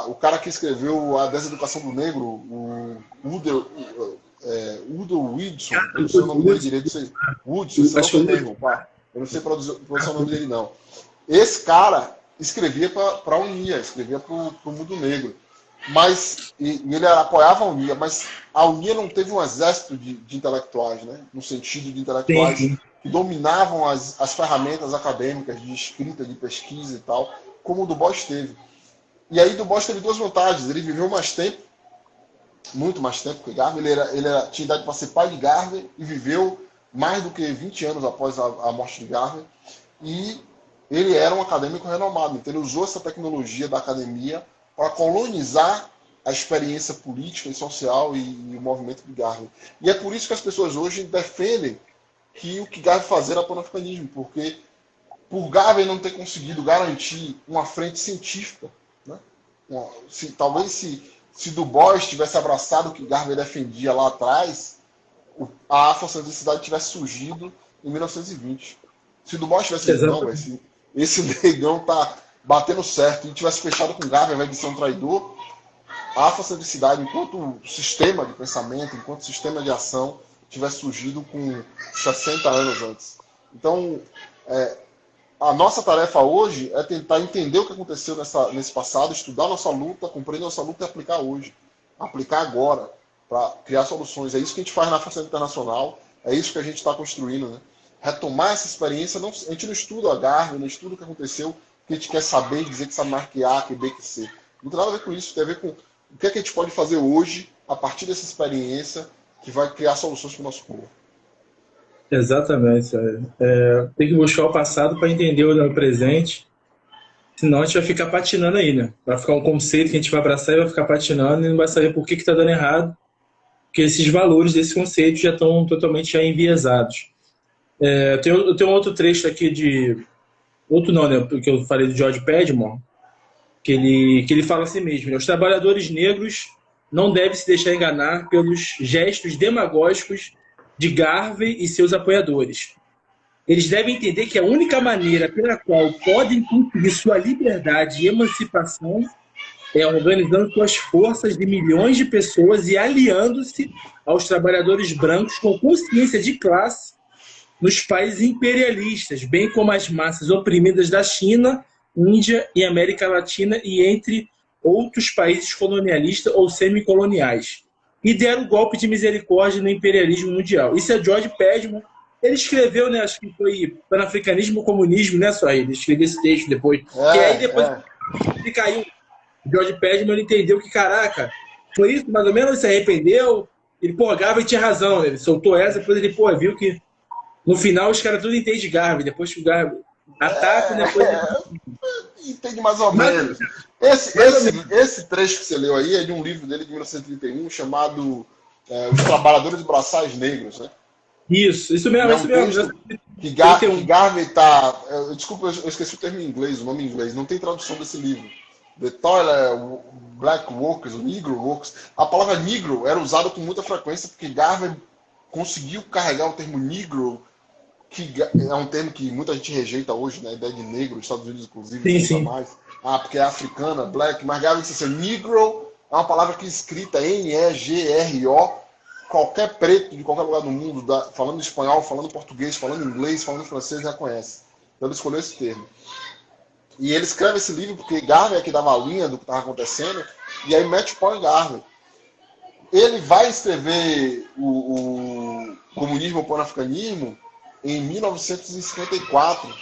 [SPEAKER 2] o cara que escreveu A Deseducação do Negro, o Udo Wilson, eu não sei o nome dele direito, Woodson, esse nome mesmo, pá. Eu não sei pronunciar o nome dele, não. Esse cara escrevia para a Unia, escrevia para o mundo negro. Mas, e ele apoiava a Unia, mas a Unia não teve um exército de intelectuais, né? No sentido de intelectuais que dominavam as ferramentas acadêmicas de escrita, de pesquisa e tal, como o Du Bois teve. E aí Du Bois teve duas vantagens. Ele viveu mais tempo, muito mais tempo que Garvey. Tinha idade para ser pai de Garvey e viveu mais do que 20 anos após a morte de Garvey. E ele era um acadêmico renomado. Então ele usou essa tecnologia da academia para colonizar a experiência política e social e o movimento de Garvey. E é por isso que as pessoas hoje defendem que o que Garvey fazia era panafricanismo, porque por Garvey não ter conseguido garantir uma frente científica, né? Talvez se Du Bois tivesse abraçado o que Garvey defendia lá atrás, a afrocentricidade tivesse surgido em 1920. Se Du Bois tivesse dito, não, esse negão tá batendo certo e tivesse fechado com Garvey, ao invés de ser um traidor, a afrocentricidade, enquanto sistema de pensamento, enquanto sistema de ação, tivesse surgido com 60 anos antes. Então, a nossa tarefa hoje é tentar entender o que aconteceu nesse passado, estudar nossa luta, compreender nossa luta e aplicar hoje. Aplicar agora, para criar soluções. É isso que a gente faz na Afrocentra Internacional, é isso que a gente está construindo, né? Retomar essa experiência, a gente não estuda a Garvey, não estuda o que aconteceu, que a gente quer saber, dizer que sabe mais que A, que B, que C. Não tem nada a ver com isso, tem a ver com o que é que a gente pode fazer hoje, a partir dessa experiência, que vai criar soluções para o nosso povo.
[SPEAKER 1] Exatamente. Tem que buscar o passado para entender o presente, senão a gente vai ficar patinando aí, né? Vai ficar um conceito que a gente vai abraçar e vai ficar patinando e não vai saber por que está dando errado, porque esses valores desse conceito já estão totalmente enviesados. Eu tenho outro trecho aqui outro não, né? Porque eu falei do George Padmore, que ele fala assim mesmo, né? Os trabalhadores negros não devem se deixar enganar pelos gestos demagógicos de Garvey e seus apoiadores. Eles devem entender que a única maneira pela qual podem conseguir sua liberdade e emancipação é organizando suas forças de milhões de pessoas e aliando-se aos trabalhadores brancos com consciência de classe nos países imperialistas, bem como as massas oprimidas da China, Índia e América Latina e entre outros países colonialistas ou semicoloniais. E deram o golpe de misericórdia no imperialismo mundial. Isso é George Padmore. Ele escreveu, né, acho que foi Panafricanismo e Comunismo, né, só ele escreveu esse texto depois. E aí depois ele caiu. George Padmore, ele entendeu que, caraca, foi isso, mais ou menos, ele se arrependeu. Ele, Garvey tinha razão. Ele soltou essa, depois ele, viu que no final os caras tudo entendem de Garvey. Depois que o Garvey ataca, depois...
[SPEAKER 2] Entende mais ou menos. Esse trecho que você leu aí é de um livro dele de 1931 chamado Os Trabalhadores Braçais Negros, né?
[SPEAKER 1] Isso mesmo, isso mesmo.
[SPEAKER 2] Que Garvey tá... Desculpa, eu esqueci o termo em inglês, o nome em inglês. Não tem tradução desse livro. The Toilet Black Workers, Negro Workers. A palavra negro era usada com muita frequência porque Garvey conseguiu carregar o termo negro, que é um termo que muita gente rejeita hoje, né? A ideia de negro, os Estados Unidos, inclusive,
[SPEAKER 1] sim.
[SPEAKER 2] mais. Porque é africana, black. Mas Garvey disse assim, negro é uma palavra que é escrita N-E-G-R-O. Qualquer preto de qualquer lugar do mundo, falando espanhol, falando português, falando inglês, falando francês, já conhece. Então ele escolheu esse termo. E ele escreve esse livro porque Garvey é que dava a linha do que estava acontecendo, e aí mete o pau em Garvey. Ele vai escrever o Comunismo ou Pan-Africanismo em 1954,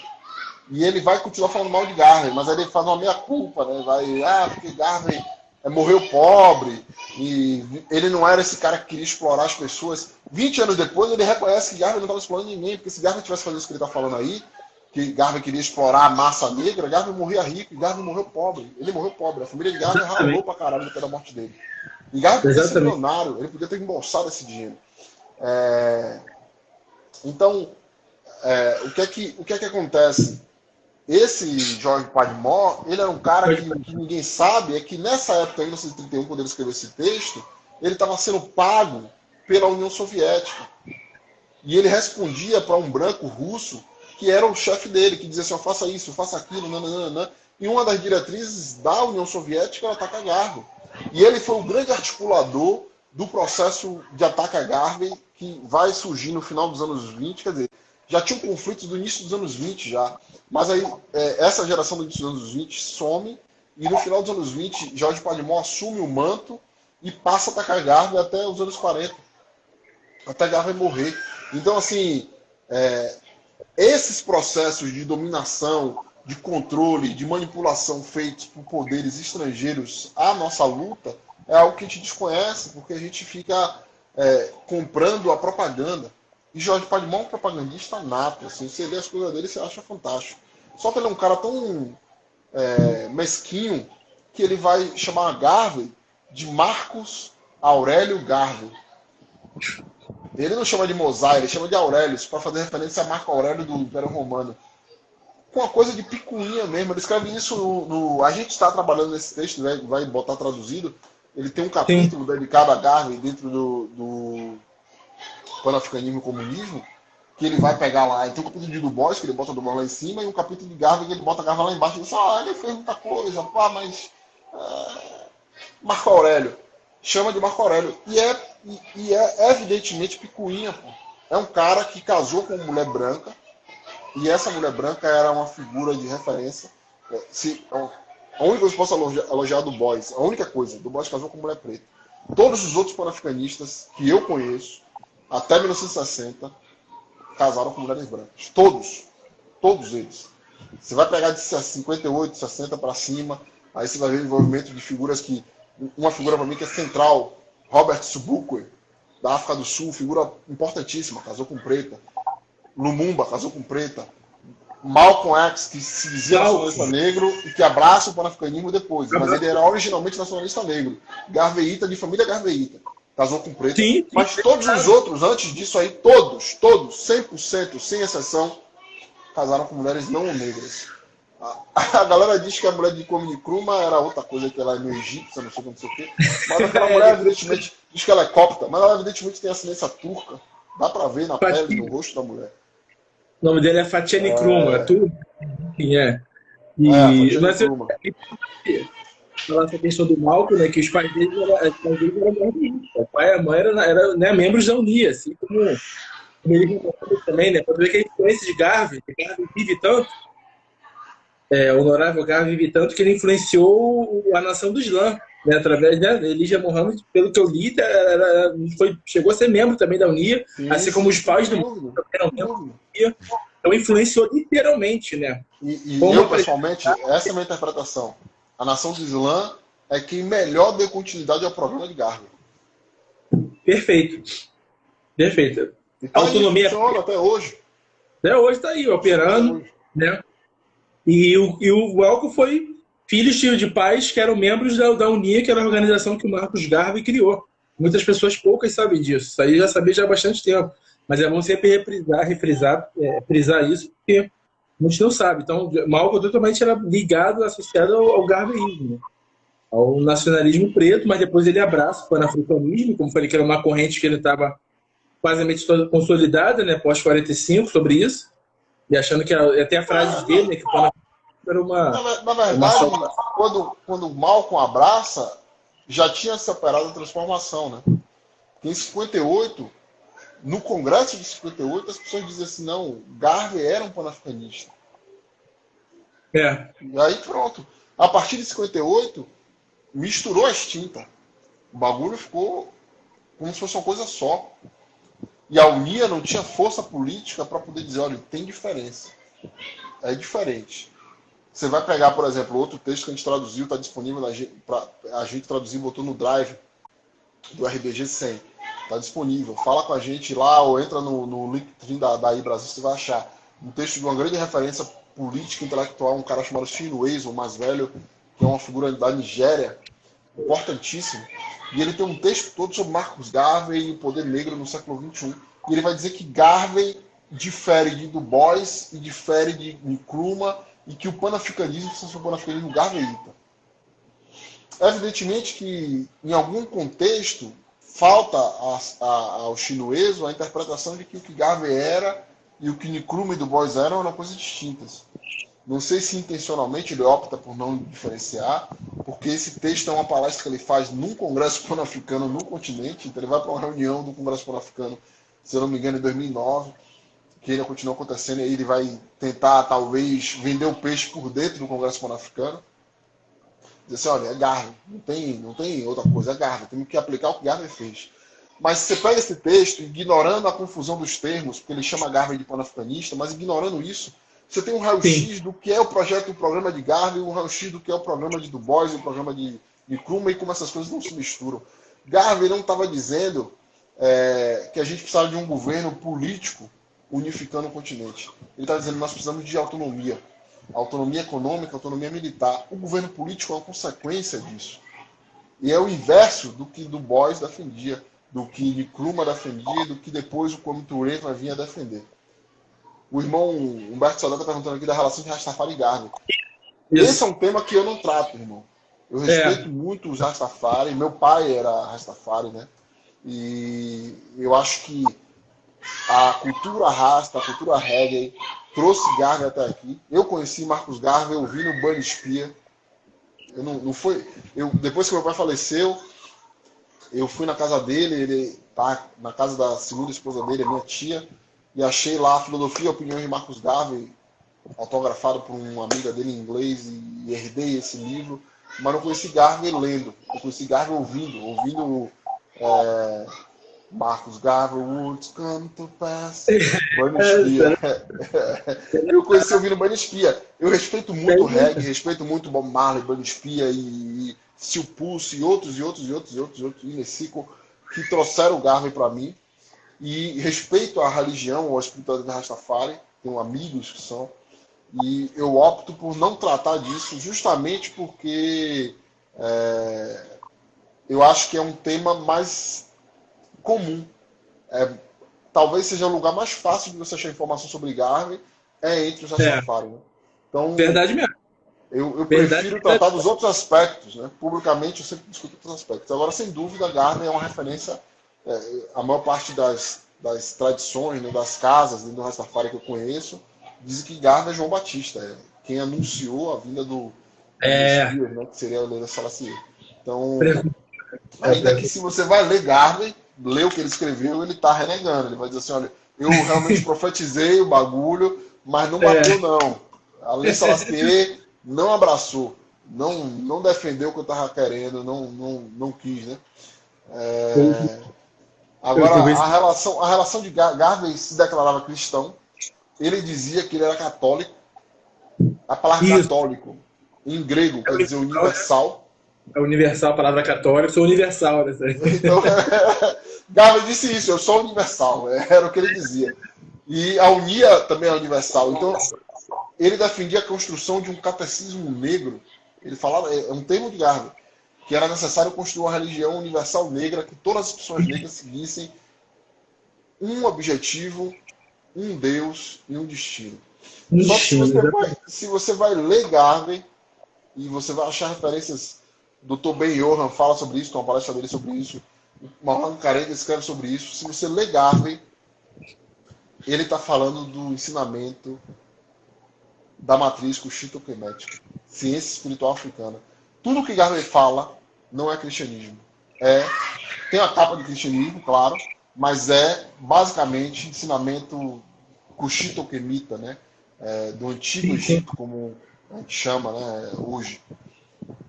[SPEAKER 2] e ele vai continuar falando mal de Garvey, mas aí ele faz uma meia-culpa, né? Porque Garvey morreu pobre, e ele não era esse cara que queria explorar as pessoas. 20 anos depois, ele reconhece que Garvey não estava explorando ninguém, porque se Garvey tivesse fazendo isso que ele está falando aí, que Garvey queria explorar a massa negra, Garvey morria rico e Garvey morreu pobre. Ele morreu pobre. A família de Garvey ralou pra caralho depois da morte dele. E Garvey podia ser milionário, ele podia ter embolsado esse dinheiro. Então, o que é que acontece? Esse George Padmore, ele era um cara que ninguém sabe, é que nessa época, em 1931, quando ele escreveu esse texto, ele estava sendo pago pela União Soviética. E ele respondia para um branco russo que era o chefe dele, que dizia assim, ó, faça isso, faça aquilo, nananana. E uma das diretrizes da União Soviética era atacar Garvey. E ele foi o grande articulador do processo de ataque a Garvey, que vai surgir no final dos anos 20, quer dizer, já tinha um conflito do início dos anos 20 já, mas aí essa geração do início dos anos 20 some, e no final dos anos 20, Jorge Padmore assume o manto e passa a atacar Garvey até os anos 40, até Garvey morrer. Então, assim, esses processos de dominação, de controle, de manipulação feitos por poderes estrangeiros à nossa luta, é algo que a gente desconhece, porque a gente fica comprando a propaganda. E Jorge Padmore é um propagandista nato. Assim, você lê as coisas dele, você acha fantástico. Só que ele é um cara tão mesquinho que ele vai chamar Garvey de Marcos Aurélio Garvey. Ele não chama de Mosai, ele chama de Aurelius, para fazer referência a Marco Aurélio do Império Romano. Com uma coisa de picuinha mesmo. Ele escreve isso no... A gente está trabalhando nesse texto, vai botar traduzido. Ele tem um capítulo dedicado a Garvey dentro do Pan-Africanismo e Comunismo, que ele vai pegar lá. Ele tem um capítulo de Du Bois, que ele bota Du Bois lá em cima, e um capítulo de Garvey, que ele bota Garvey lá embaixo. E diz, ele fez muita coisa, pá, mas... Marco Aurélio. Chama de Marco Aurélio. E é evidentemente picuinha, pô. É um cara que casou com uma mulher branca, e essa mulher branca era uma figura de referência. A única coisa que eu posso elogiar do Bois, a única coisa, do Bois casou com mulher preta. Todos os outros panafricanistas que eu conheço, até 1960, casaram com mulheres brancas. Todos. Todos eles. Você vai pegar de 58, 60 para cima, aí você vai ver o envolvimento de figuras que... Uma figura para mim que é central, Robert Sobukwe, da África do Sul, figura importantíssima, casou com preta. Lumumba casou com preta. Malcolm X, que se dizia nacionalista negro e que abraça o panafricanismo depois, mas ele era originalmente nacionalista negro. Garveyita, de família Garveyita, casou com preta. Sim. Mas todos os outros, antes disso aí, todos, 100%, sem exceção, casaram com mulheres não negras. A galera diz que a mulher de Kwame Nkrumah era outra coisa, que ela é meio egípcia, não sei o quê. Mas aquela mulher, evidentemente, diz que ela é copta, mas ela, evidentemente, tem ascendência turca. Dá pra ver na pele, no rosto da mulher.
[SPEAKER 1] O nome dele é Fatia Nkrumah, tudo. É. Falar essa questão do Malcolm, né, que os pais dele eram mortos. O pai e a mãe eram membros da Unia, assim como ele também, né? Pode ver que a influência de Garvey vive tanto. O honorável Garvey vive tanto que ele influenciou a nação do Islã, né, através da Elijah Muhammad, pelo que eu li, chegou a ser membro também da Unia, assim como os pais do mundo eram membros da Unia. Então influenciou literalmente, né?
[SPEAKER 2] E eu, pessoalmente, essa é a minha interpretação. A nação do Islã é quem melhor deu continuidade ao programa de Garvey.
[SPEAKER 1] Perfeito.
[SPEAKER 2] Então, autonomia funciona até hoje.
[SPEAKER 1] Até hoje está aí, operando, né? E o Malcolm foi filho de pais que eram membros da Unia, que era a organização que o Marcos Garvey criou. Muitas pessoas, poucas, sabem disso. Isso aí já sabia já há bastante tempo. Mas é bom sempre frisar isso, porque a gente não sabe. Então, Malcolm totalmente era ligado, associado ao garveyismo, né? Ao nacionalismo preto, mas depois ele abraça o panafricanismo, como falei que era uma corrente que ele estava quase consolidada, né, pós-45, sobre isso. E achando que até a frase dele, né, que o panafricanismo era uma...
[SPEAKER 2] Na verdade, quando o Malcolm abraça, já tinha se operado a transformação, né? Em 58, no Congresso de 58, as pessoas dizem assim, não, Garvey era um panafricanista. E aí pronto. A partir de 58, misturou as tintas. O bagulho ficou como se fosse uma coisa só. E a Unia não tinha força política para poder dizer, olha, tem diferença. É diferente. Você vai pegar, por exemplo, outro texto que a gente traduziu, está disponível, a gente traduziu, botou no Drive do RBG 100. Está disponível. Fala com a gente lá ou entra no link da iBrasil, você vai achar um texto de uma grande referência política intelectual, um cara chamado Chinua, o mais velho, que é uma figura da Nigéria, importantíssimo. E ele tem um texto todo sobre Marcus Garvey e o poder negro no século XXI. E ele vai dizer que Garvey difere de Du Bois e difere de Nkrumah e que o panafricanismo precisa ser um panafricanismo garveyita. Evidentemente que, em algum contexto, falta ao Chinua a interpretação de que o que Garvey era e o que Nkrumah e Du Bois eram coisas distintas. Não sei se intencionalmente ele opta por não diferenciar, porque esse texto é uma palestra que ele faz num congresso pan-africano no continente, então ele vai para uma reunião do congresso pan-africano, se eu não me engano, em 2009, que ainda continua acontecendo, e aí ele vai tentar, talvez, vender o peixe por dentro do congresso pan-africano. Dizer assim, olha, é Garvey, não tem outra coisa, é Garvey, temos que aplicar o que Garvey fez. Mas se você pega esse texto, ignorando a confusão dos termos, porque ele chama Garvey de pan-africanista, mas ignorando isso, você tem um raio-x do que é o projeto, o programa de Garvey, um raio-x do que é o programa de Du Bois, o programa de Nkrumah, e como essas coisas não se misturam. Garvey não estava dizendo que a gente precisava de um governo político unificando o continente. Ele está dizendo que nós precisamos de autonomia. Autonomia econômica, autonomia militar. O governo político é uma consequência disso. E é o inverso do que Du Bois defendia, do que Nkrumah defendia, do que depois o Kwame Ture vai vir a defender. O irmão Humberto Saldanha está perguntando aqui da relação de Rastafari e Garvey. Esse é um tema que eu não trato, irmão. Eu respeito muito os Rastafari. Meu pai era Rastafari, né? E eu acho que a cultura Rasta, a cultura reggae, trouxe Garvey até aqui. Eu conheci Marcus Garvey ouvindo o Bunny Spear. Depois que meu pai faleceu, eu fui na casa dele, ele tá na casa da segunda esposa dele, a minha tia, e achei lá a Filosofia e Opiniões de Marcus Garvey, autografado por uma amiga dele em inglês, e herdei esse livro, mas não conheci Garvey lendo, eu conheci Garvey ouvindo Marcus Garvey, Words Come to Pass, Bunny Spear. Eu conheci ouvindo Bunny Spear. Eu respeito muito o reggae, respeito muito Bob Marley, Bunny Spear e Steel Pulse e outros, Inesico, que trouxeram o Garvey para mim. E respeito a religião ou a espiritualidade Rastafari, tenho amigos que são, e eu opto por não tratar disso justamente porque eu acho que é um tema mais comum. Talvez seja o lugar mais fácil de você achar informação sobre Garvey entre os Rastafari. Né? Então,
[SPEAKER 1] verdade mesmo.
[SPEAKER 2] Eu prefiro tratar dos outros aspectos. Né? Publicamente eu sempre discuto outros aspectos. Agora, sem dúvida, Garvey é uma referência. A maior parte das tradições, né, das casas do Rastafari que eu conheço, dizem que Garvey é João Batista, quem anunciou a vinda do Spears, né, que seria o Leila Selassie. Então, ainda que se você vai ler Garvey, ler o que ele escreveu, ele está renegando. Ele vai dizer assim, olha, eu realmente profetizei o bagulho, mas não bateu não. A Leila Selassie não abraçou, não defendeu o que eu estava querendo, não quis, né? Agora, a relação de Garvey se declarava cristão. Ele dizia que ele era católico. A palavra católico, em grego, quer dizer universal.
[SPEAKER 1] É universal, a palavra católica, sou universal. Né?
[SPEAKER 2] Então, Garvey disse isso, eu sou universal. Era o que ele dizia. E a unia também é universal. Então, ele defendia a construção de um catecismo negro. Ele falava, é um termo de Garvey, que era necessário construir uma religião universal negra, que todas as pessoas negras seguissem um objetivo, um Deus e um destino. Só que se você vai ler Garvey, e você vai achar referências, Dr. Ben Johan fala sobre isso, tem uma palestra dele sobre isso, Mahan Karega escreve sobre isso. Se você ler Garvey, ele está falando do ensinamento da matriz Kushito-Kemetic, ciência espiritual africana. Tudo que Garvey fala não é cristianismo. Tem a capa de cristianismo, claro, mas é basicamente ensinamento Kushito-Kemita, né? Do Antigo Egito, como a gente chama, né, hoje.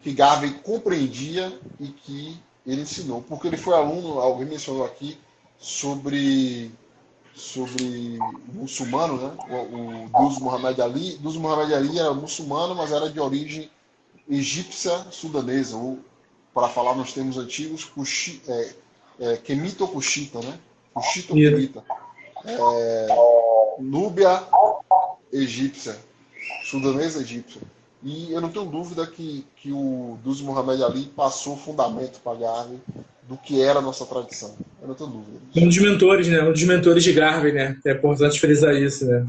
[SPEAKER 2] Que Garvey compreendia e que ele ensinou. Porque ele foi aluno, alguém mencionou aqui, sobre muçulmano, né? O Duz Muhammad Ali. Duz Muhammad Ali era muçulmano, mas era de origem egípcia sudanesa, ou, para falar nos termos antigos, Kemita ou Kushita, né? Kushita ou Kemita. Núbia egípcia, sudanesa egípcia. E eu não tenho dúvida que o Duz Muhammad Ali passou fundamento para Garvey do que era a nossa tradição. Eu não tenho dúvida disso.
[SPEAKER 1] Um dos mentores, né? Um dos mentores de Garvey, né? É importante frisar isso, né?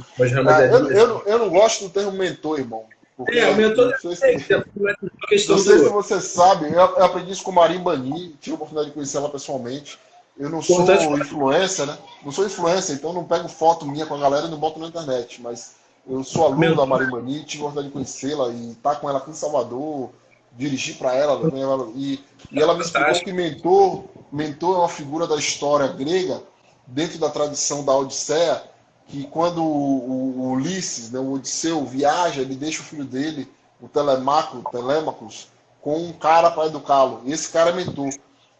[SPEAKER 2] Eu não gosto do termo mentor, irmão.
[SPEAKER 1] O mentor
[SPEAKER 2] não sei se você sabe, eu aprendi isso com Marim Bani, tive a oportunidade de conhecer ela pessoalmente. eu não sou influencer, né? Não sou influencer, então não pego foto minha com a galera e não boto na internet. Mas eu sou aluno da Marimani, tive a oportunidade de conhecê-la e estar com ela aqui em Salvador, dirigir para ela, e ela me explicou que mentor é uma figura da história grega, dentro da tradição da Odisseia, que quando o Ulisses, né, o Odisseu, viaja, ele deixa o filho dele, o Telemachus, com um cara para educá-lo. E esse cara é mentor.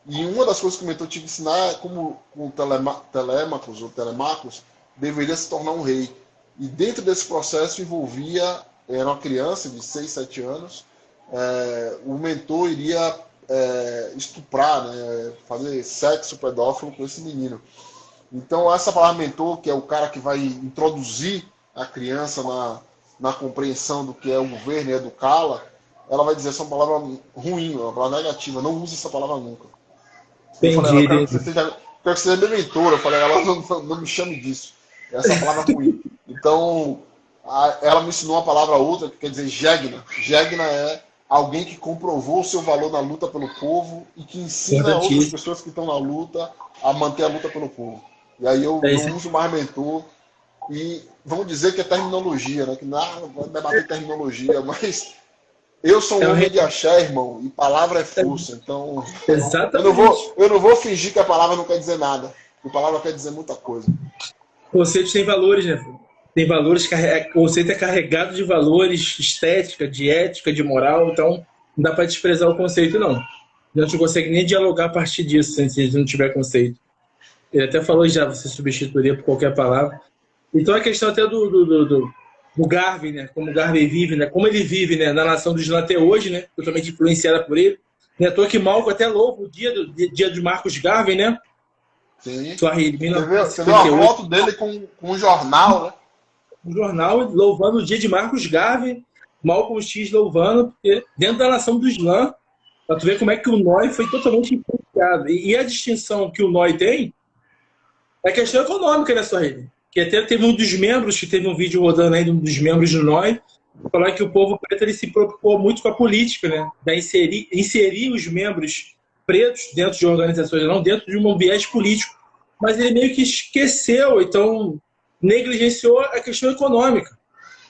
[SPEAKER 2] E uma das coisas que o mentor tinha que ensinar é como o Telemachus deveria se tornar um rei. E dentro desse processo envolvia, era uma criança de 6, 7 anos, o mentor iria estuprar, né, fazer sexo pedófilo com esse menino. Então, essa palavra mentor, que é o cara que vai introduzir a criança na compreensão do que é o governo e educá-la, ela vai dizer essa é uma palavra ruim, uma palavra negativa, não use essa palavra nunca. Eu falei, eu quero que você seja minha mentora. Eu falei, ela não me chame disso. Essa palavra é ruim. Então, ela me ensinou uma palavra outra, que quer dizer Gegna. Gegna é alguém que comprovou o seu valor na luta pelo povo e que ensina outras pessoas que estão na luta a manter a luta pelo povo. E aí eu não uso mais mentor. E vamos dizer que é terminologia, né? Que não vai debater terminologia, mas eu sou um homem de axé, irmão, e palavra é força. Então, eu não vou fingir que a palavra não quer dizer nada. A palavra quer dizer muita coisa.
[SPEAKER 1] O conceito tem valores, né? Tem valores, o conceito é carregado de valores, estética, de ética, de moral, então não dá para desprezar o conceito, não. Não te consegue nem dialogar a partir disso, se não tiver conceito. Ele até falou já, você substituiria por qualquer palavra. Então a questão até do Garvey, né? Como o Garvey vive, né? Como ele vive, né? Na nação do Islã até hoje, né? Totalmente influenciada por ele. Não é à toa que Malcolm até louva o dia de Marcus Garvey, né?
[SPEAKER 2] Sim. Você viu a foto dele com um jornal, né?
[SPEAKER 1] Um jornal louvando o dia de Marcus Garvey, Malcolm X louvando, porque dentro da nação do Islã, para tu ver como é que o Noi foi totalmente influenciado. E a distinção que o Noi tem é a questão econômica, né, Suhaili? Que até teve um dos membros, que teve um vídeo rodando aí, um dos membros do Noi, falar que o povo preto ele se preocupou muito com a política, né? Da inserir os membros pretos dentro de organizações, não dentro de um viés político. Mas ele meio que esqueceu, então negligenciou a questão econômica.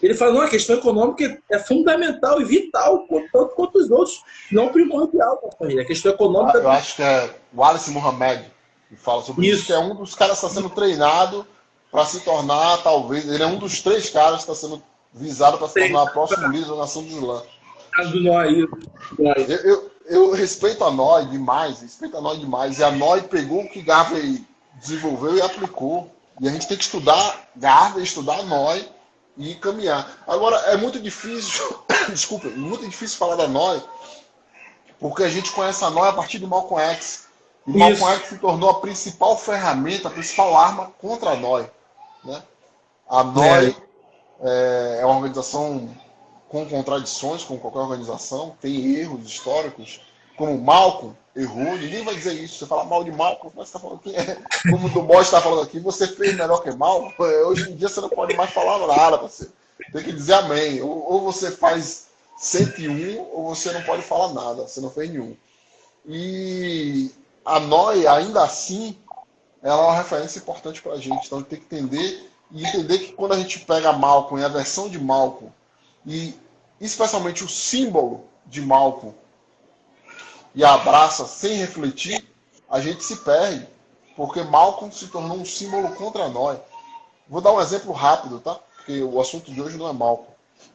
[SPEAKER 1] Ele fala, não, a questão econômica é fundamental e vital, tanto quanto os outros, não primordial. A questão econômica...
[SPEAKER 2] Eu acho que é o Wallace Muhammad que fala sobre isso, que é um dos caras que está sendo treinado para se tornar, talvez, ele é um dos 3 caras que está sendo visado para se tornar o próximo líder da nação do Islã. Eu respeito a Noi demais, e a Noi pegou o que Garvey desenvolveu e aplicou. E a gente tem que estudar Garvey, estudar Noi e caminhar. Agora, é muito difícil, desculpa, muito difícil falar da Noi, porque a gente conhece a Noi a partir de Malcolm X. E Malcolm X se tornou a principal ferramenta, a principal arma contra a Noi. Né? A Noi é uma organização com contradições, como qualquer organização, tem erros históricos, como Malcolm errou, ninguém vai dizer isso. Você fala mal de Malcolm, mas você está falando que como o Dubois está falando aqui, você fez melhor que Malcolm. Hoje em dia você não pode mais falar nada, você tem que dizer amém. Ou você faz 101, ou você não pode falar nada, você não fez nenhum. E a Noi, ainda assim, ela é uma referência importante para a gente. Então a gente tem que entender que quando a gente pega Malcolm e a versão de Malcolm, e especialmente o símbolo de Malcolm, e abraça sem refletir, a gente se perde, porque Malcolm se tornou um símbolo contra nós. Vou dar um exemplo rápido, tá? Porque o assunto de hoje não é Malcolm.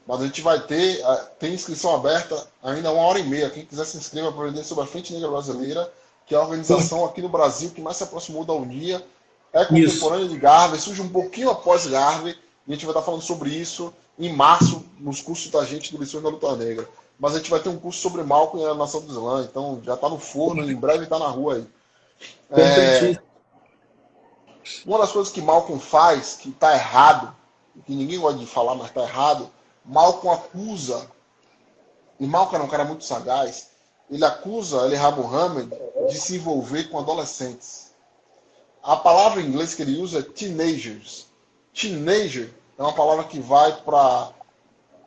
[SPEAKER 2] Mas a gente vai tem inscrição aberta ainda 1h30. Quem quiser se inscreva para aprender sobre a Frente Negra Brasileira, que é a organização aqui no Brasil que mais se aproximou da Unia, é contemporânea de Garvey, surge um pouquinho após Garvey, e a gente vai estar falando sobre isso em março, nos cursos da gente do Lições da Luta Negra. Mas a gente vai ter um curso sobre Malcolm e a nação do Islã, então já está no forno, em breve está na rua aí. Uma das coisas que Malcolm faz, que está errado, que ninguém gosta de falar, mas está errado, Malcolm acusa, e Malcolm era um cara muito sagaz, ele acusa Ali Muhammad de se envolver com adolescentes. A palavra em inglês que ele usa é teenagers. Teenager é uma palavra que vai para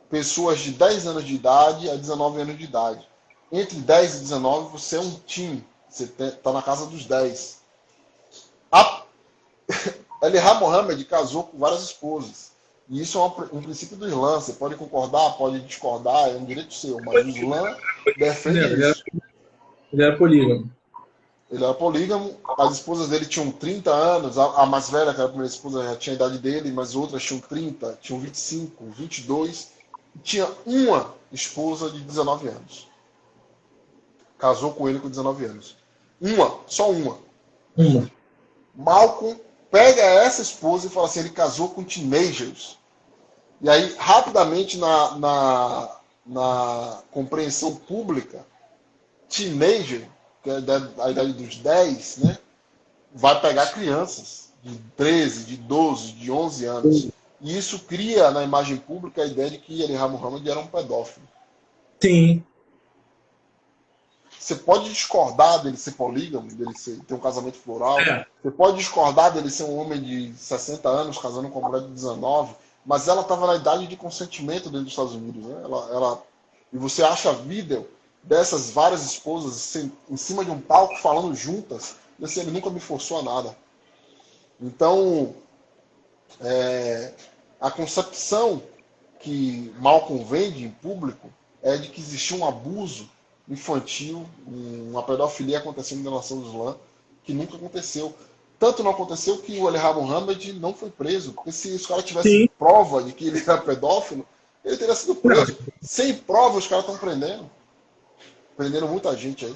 [SPEAKER 2] pessoas de 10 anos de idade a 19 anos de idade. Entre 10 e 19 você é um teen, você está na casa dos 10. A Elijah Muhammad casou com várias esposas. E isso é um princípio do Islã. Você pode concordar, pode discordar, é um direito seu. Mas o Islã defende isso.
[SPEAKER 1] Ele era polígamo.
[SPEAKER 2] Ele era polígamo, as esposas dele tinham 30 anos, a mais velha, que era a primeira esposa, já tinha a idade dele, mas outras tinham 30, tinham 25, 22. E tinha uma esposa de 19 anos. Casou com ele com 19 anos. Só uma. Malcolm pega essa esposa e fala assim, ele casou com teenagers. E aí, rapidamente, na compreensão pública, teenager, que é a idade dos 10, né, vai pegar crianças de 13, de 12, de 11 anos. E isso cria na imagem pública a ideia de que Elijah Muhammad era um pedófilo.
[SPEAKER 1] Sim.
[SPEAKER 2] Você pode discordar dele ser polígamo, dele ter um casamento plural. Você pode discordar dele ser um homem de 60 anos casando com uma mulher de 19, mas ela estava na idade de consentimento dentro dos Estados Unidos. Né? E você acha vídeo dessas várias esposas em cima de um palco falando juntas, e assim, ele nunca me forçou a nada. Então, a concepção que Malcolm vende em público é de que existia um abuso infantil, uma pedofilia acontecendo na nação do Islã, que nunca aconteceu. Tanto não aconteceu que o Elijah Muhammad não foi preso, porque se os caras tivessem prova de que ele era pedófilo, ele teria sido preso. Sem prova, os caras estão prendendo. Prenderam muita gente aí.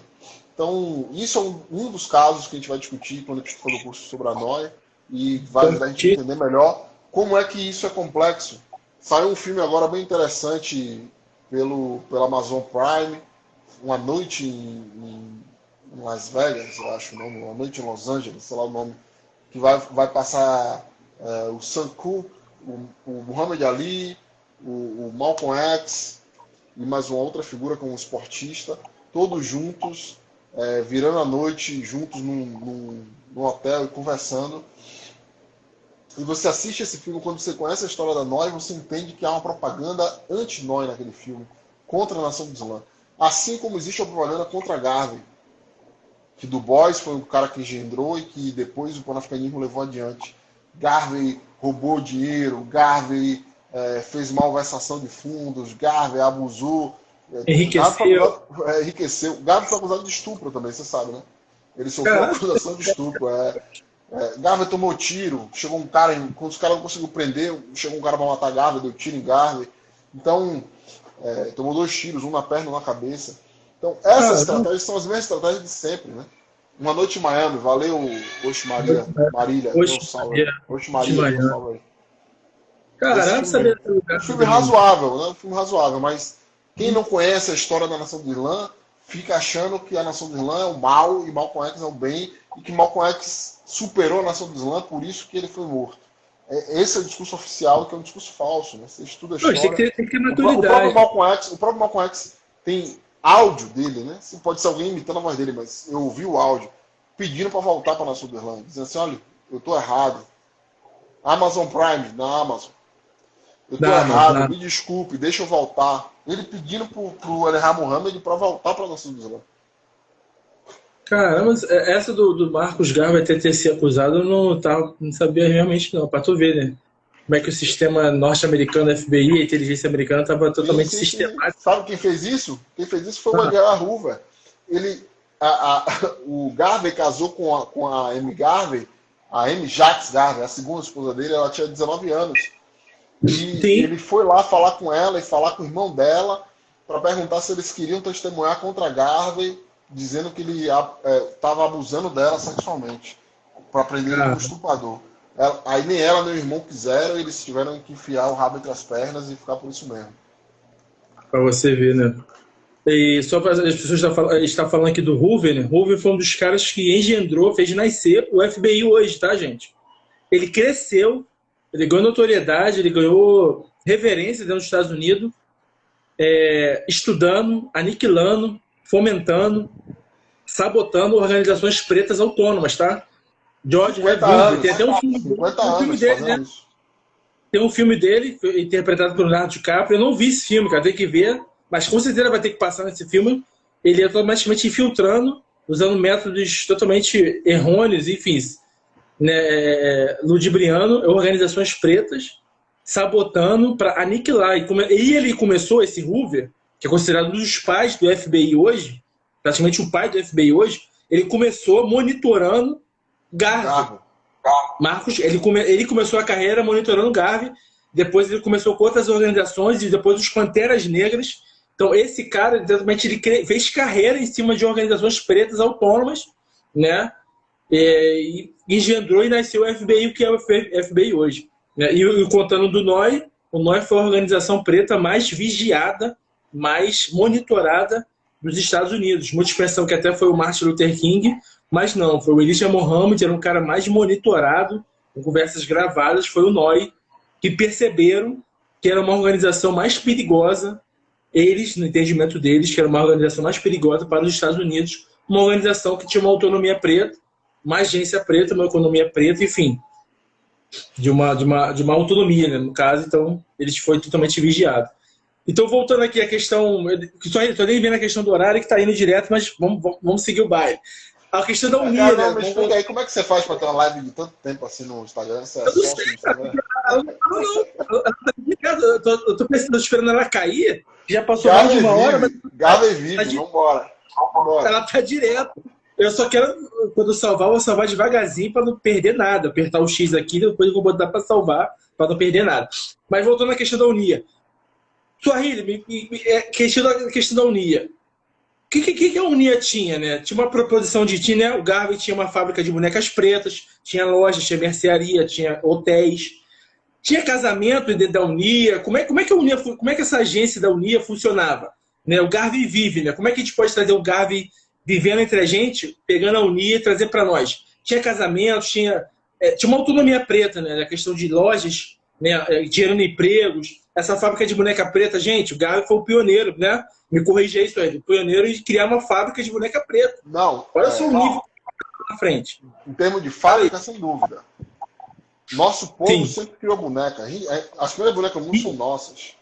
[SPEAKER 2] Então, isso é um dos casos que a gente vai discutir quando a gente for no curso sobre a noia, e vai ajudar a gente a entender melhor como é que isso é complexo. Saiu um filme agora bem interessante pela Amazon Prime, Uma Noite em Las Vegas, eu acho o nome, Uma Noite em Los Angeles, sei lá o nome, que vai passar o Sam Cooke, o Muhammad Ali, o Malcolm X e mais uma outra figura como esportista, todos juntos, virando a noite juntos num hotel e conversando. E você assiste esse filme, quando você conhece a história da Noia, você entende que há uma propaganda anti-Noia naquele filme, contra a nação do Islã. Assim como existe a propaganda contra Garvey, que Du Bois foi o cara que engendrou e que depois o panafricanismo levou adiante. Garvey roubou dinheiro, Garvey fez malversação de fundos, Garvey abusou. Enriqueceu. Garvey foi acusado de estupro também, você sabe, né? Ele sofreu acusação de estupro. Garvey tomou tiro, chegou um cara, quando os caras não conseguiram prender, chegou um cara para matar Garvey, deu tiro em Garvey. Então, tomou 2 tiros, um na perna e um na cabeça. Então, essas estratégias são as mesmas estratégias de sempre, né? Uma Noite em Miami, valeu, Oxe Marília, Oxe Maria, deu salve aí.
[SPEAKER 1] Caramba, sabia do lugar.
[SPEAKER 2] Um filme razoável, né? Um filme razoável, mas quem não conhece a história da nação do Islã fica achando que a nação do Islã é o mal e Malcolm X é o bem, e que Malcolm X superou a nação do Islã, por isso que ele foi morto. Esse é o discurso oficial, que é um discurso falso, né? Você estuda a história.
[SPEAKER 1] Tem que ter maturidade.
[SPEAKER 2] O próprio Malcolm X tem áudio dele, né? Pode ser alguém imitando a voz dele, mas eu ouvi o áudio pedindo para voltar para a nação do Islã, dizendo assim, olha, eu estou errado. Amazon Prime, na Amazon. Eu estou errado, me desculpe, deixa eu voltar. Ele pedindo pro Elijah Muhammad para voltar para a nação do Islã.
[SPEAKER 1] Caramba, essa do Marcos Garvey ter sido acusado, eu não sabia realmente não, para tu ver, né? Como é que o sistema norte-americano, FBI, a inteligência americana, estava totalmente sistemático.
[SPEAKER 2] Sabe quem fez isso? Quem fez isso foi o Edgar Hoover. O Garvey casou com a Amy Garvey, a Amy Jacques Garvey, a segunda esposa dele, ela tinha 19 anos. E ele foi lá falar com ela e falar com o irmão dela para perguntar se eles queriam testemunhar contra Garvey, dizendo que ele estava abusando dela sexualmente, para prender ele como estuprador. Aí nem ela nem o irmão quiseram, eles tiveram que enfiar o rabo entre as pernas e ficar por isso mesmo.
[SPEAKER 1] Para você ver, né? E só para as pessoas estar falando aqui do Hoover, né? Hoover foi um dos caras que engendrou, fez nascer o FBI hoje, tá, gente? Ele cresceu, ele ganhou notoriedade, ele ganhou reverência dentro dos Estados Unidos, estudando, aniquilando, fomentando, sabotando organizações pretas autônomas, tá? George Hoover, tem até um filme dele, né? Tem um filme dele, interpretado por Leonardo DiCaprio. Eu não vi esse filme, cara, tem que ver, mas com certeza vai ter que passar nesse filme. Ele é automaticamente infiltrando, usando métodos totalmente errôneos, enfim, né, ludibriando organizações pretas, sabotando para aniquilar. E ele começou, esse Hoover, que é considerado um dos pais do FBI hoje, praticamente o pai do FBI hoje, ele começou monitorando Garvey. Marcos, ele começou a carreira monitorando Garvey, depois ele começou com outras organizações e depois os Panteras Negras. Então esse cara, exatamente, ele fez carreira em cima de organizações pretas autônomas, né? E engendrou e nasceu o FBI, o que é o FBI hoje. E contando do NOI, o NOI foi a organização preta mais vigiada, mais monitorada dos Estados Unidos. Muitos pensam que até foi o Martin Luther King, mas não, foi o Elijah Muhammad, era um cara mais monitorado, com conversas gravadas, foi o NOI, que perceberam que era uma organização mais perigosa, eles, no entendimento deles, que era uma organização mais perigosa para os Estados Unidos, uma organização que tinha uma autonomia preta, uma agência preta, uma economia preta, enfim, de uma autonomia, né, no caso. Então eles foram totalmente vigiados. Então, voltando aqui à questão, estou nem vendo a questão do horário, que está indo direto, mas vamos seguir o baile. A questão da Unia,
[SPEAKER 2] né? Me explica aí, como é que você faz para ter uma live de tanto tempo assim no Instagram? Você é sócio no Instagram?
[SPEAKER 1] Eu tô pensando, esperando ela cair, já passou mais de uma hora, mas...
[SPEAKER 2] Garvey vive, vambora.
[SPEAKER 1] Ela tá direto. Eu só quero, quando eu vou salvar devagarzinho para não perder nada. Apertar o X aqui, depois eu vou botar para salvar, para não perder nada. Mas voltando à questão da Unia. Suahili, questão da Unia. O que a Unia tinha, né? Tinha uma proposição de... né? O Garvey tinha uma fábrica de bonecas pretas, tinha lojas, tinha mercearia, tinha hotéis, tinha casamento dentro da Unia. Como é que a Unia, como é que essa agência da Unia funcionava? Né? O Garvey vive, né? Como é que a gente pode trazer o Garvey vivendo entre a gente, pegando a Unia e trazer para nós? Tinha casamento, tinha uma autonomia preta, né? A questão de lojas, né? Gerando empregos. Essa fábrica de boneca preta, gente, o Garvey foi o pioneiro, né? Me corrigi isso aí, o pioneiro em criar uma fábrica de boneca preta.
[SPEAKER 2] Não.
[SPEAKER 1] Olha só o nível na frente.
[SPEAKER 2] Em termos de fábrica, sem dúvida. Nosso povo
[SPEAKER 1] Sim.
[SPEAKER 2] sempre criou boneca. As primeiras bonecas do mundo são nossas.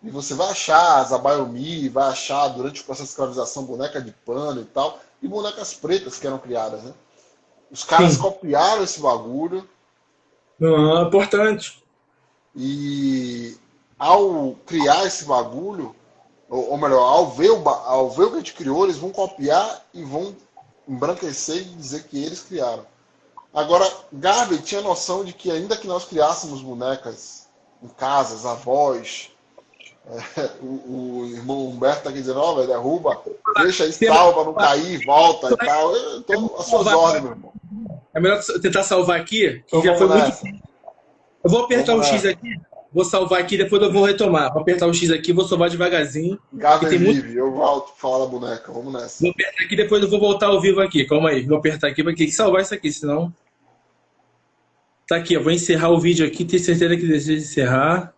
[SPEAKER 2] E você vai achar as Abayomi, vai achar durante o processo de escravização boneca de pano e tal, e bonecas pretas que eram criadas, né? Os caras copiaram esse bagulho.
[SPEAKER 1] Importante.
[SPEAKER 2] E ao criar esse bagulho, ou melhor, ao ver o que a gente criou, eles vão copiar e vão embranquecer e dizer que eles criaram. Agora, Garvey tinha noção de que ainda que nós criássemos bonecas em casas, avós, o irmão Humberto está aqui dizendo, ó, velho, derruba, deixa aí, salva, não cair, volta e tal. Eu tô às suas ordens, meu irmão.
[SPEAKER 1] É melhor tentar salvar aqui, que já foi muito difícil. Eu vou apertar o X aqui, vou salvar aqui, depois eu vou retomar. Vou apertar o X aqui, vou salvar devagarzinho.
[SPEAKER 2] Garvey vive, eu volto pra falar da boneca, vamos nessa.
[SPEAKER 1] Vou apertar aqui, depois eu vou voltar ao vivo aqui. Calma aí, vou apertar aqui para salvar isso aqui, senão... Tá aqui, eu vou encerrar o vídeo aqui, tenho certeza que deseja encerrar.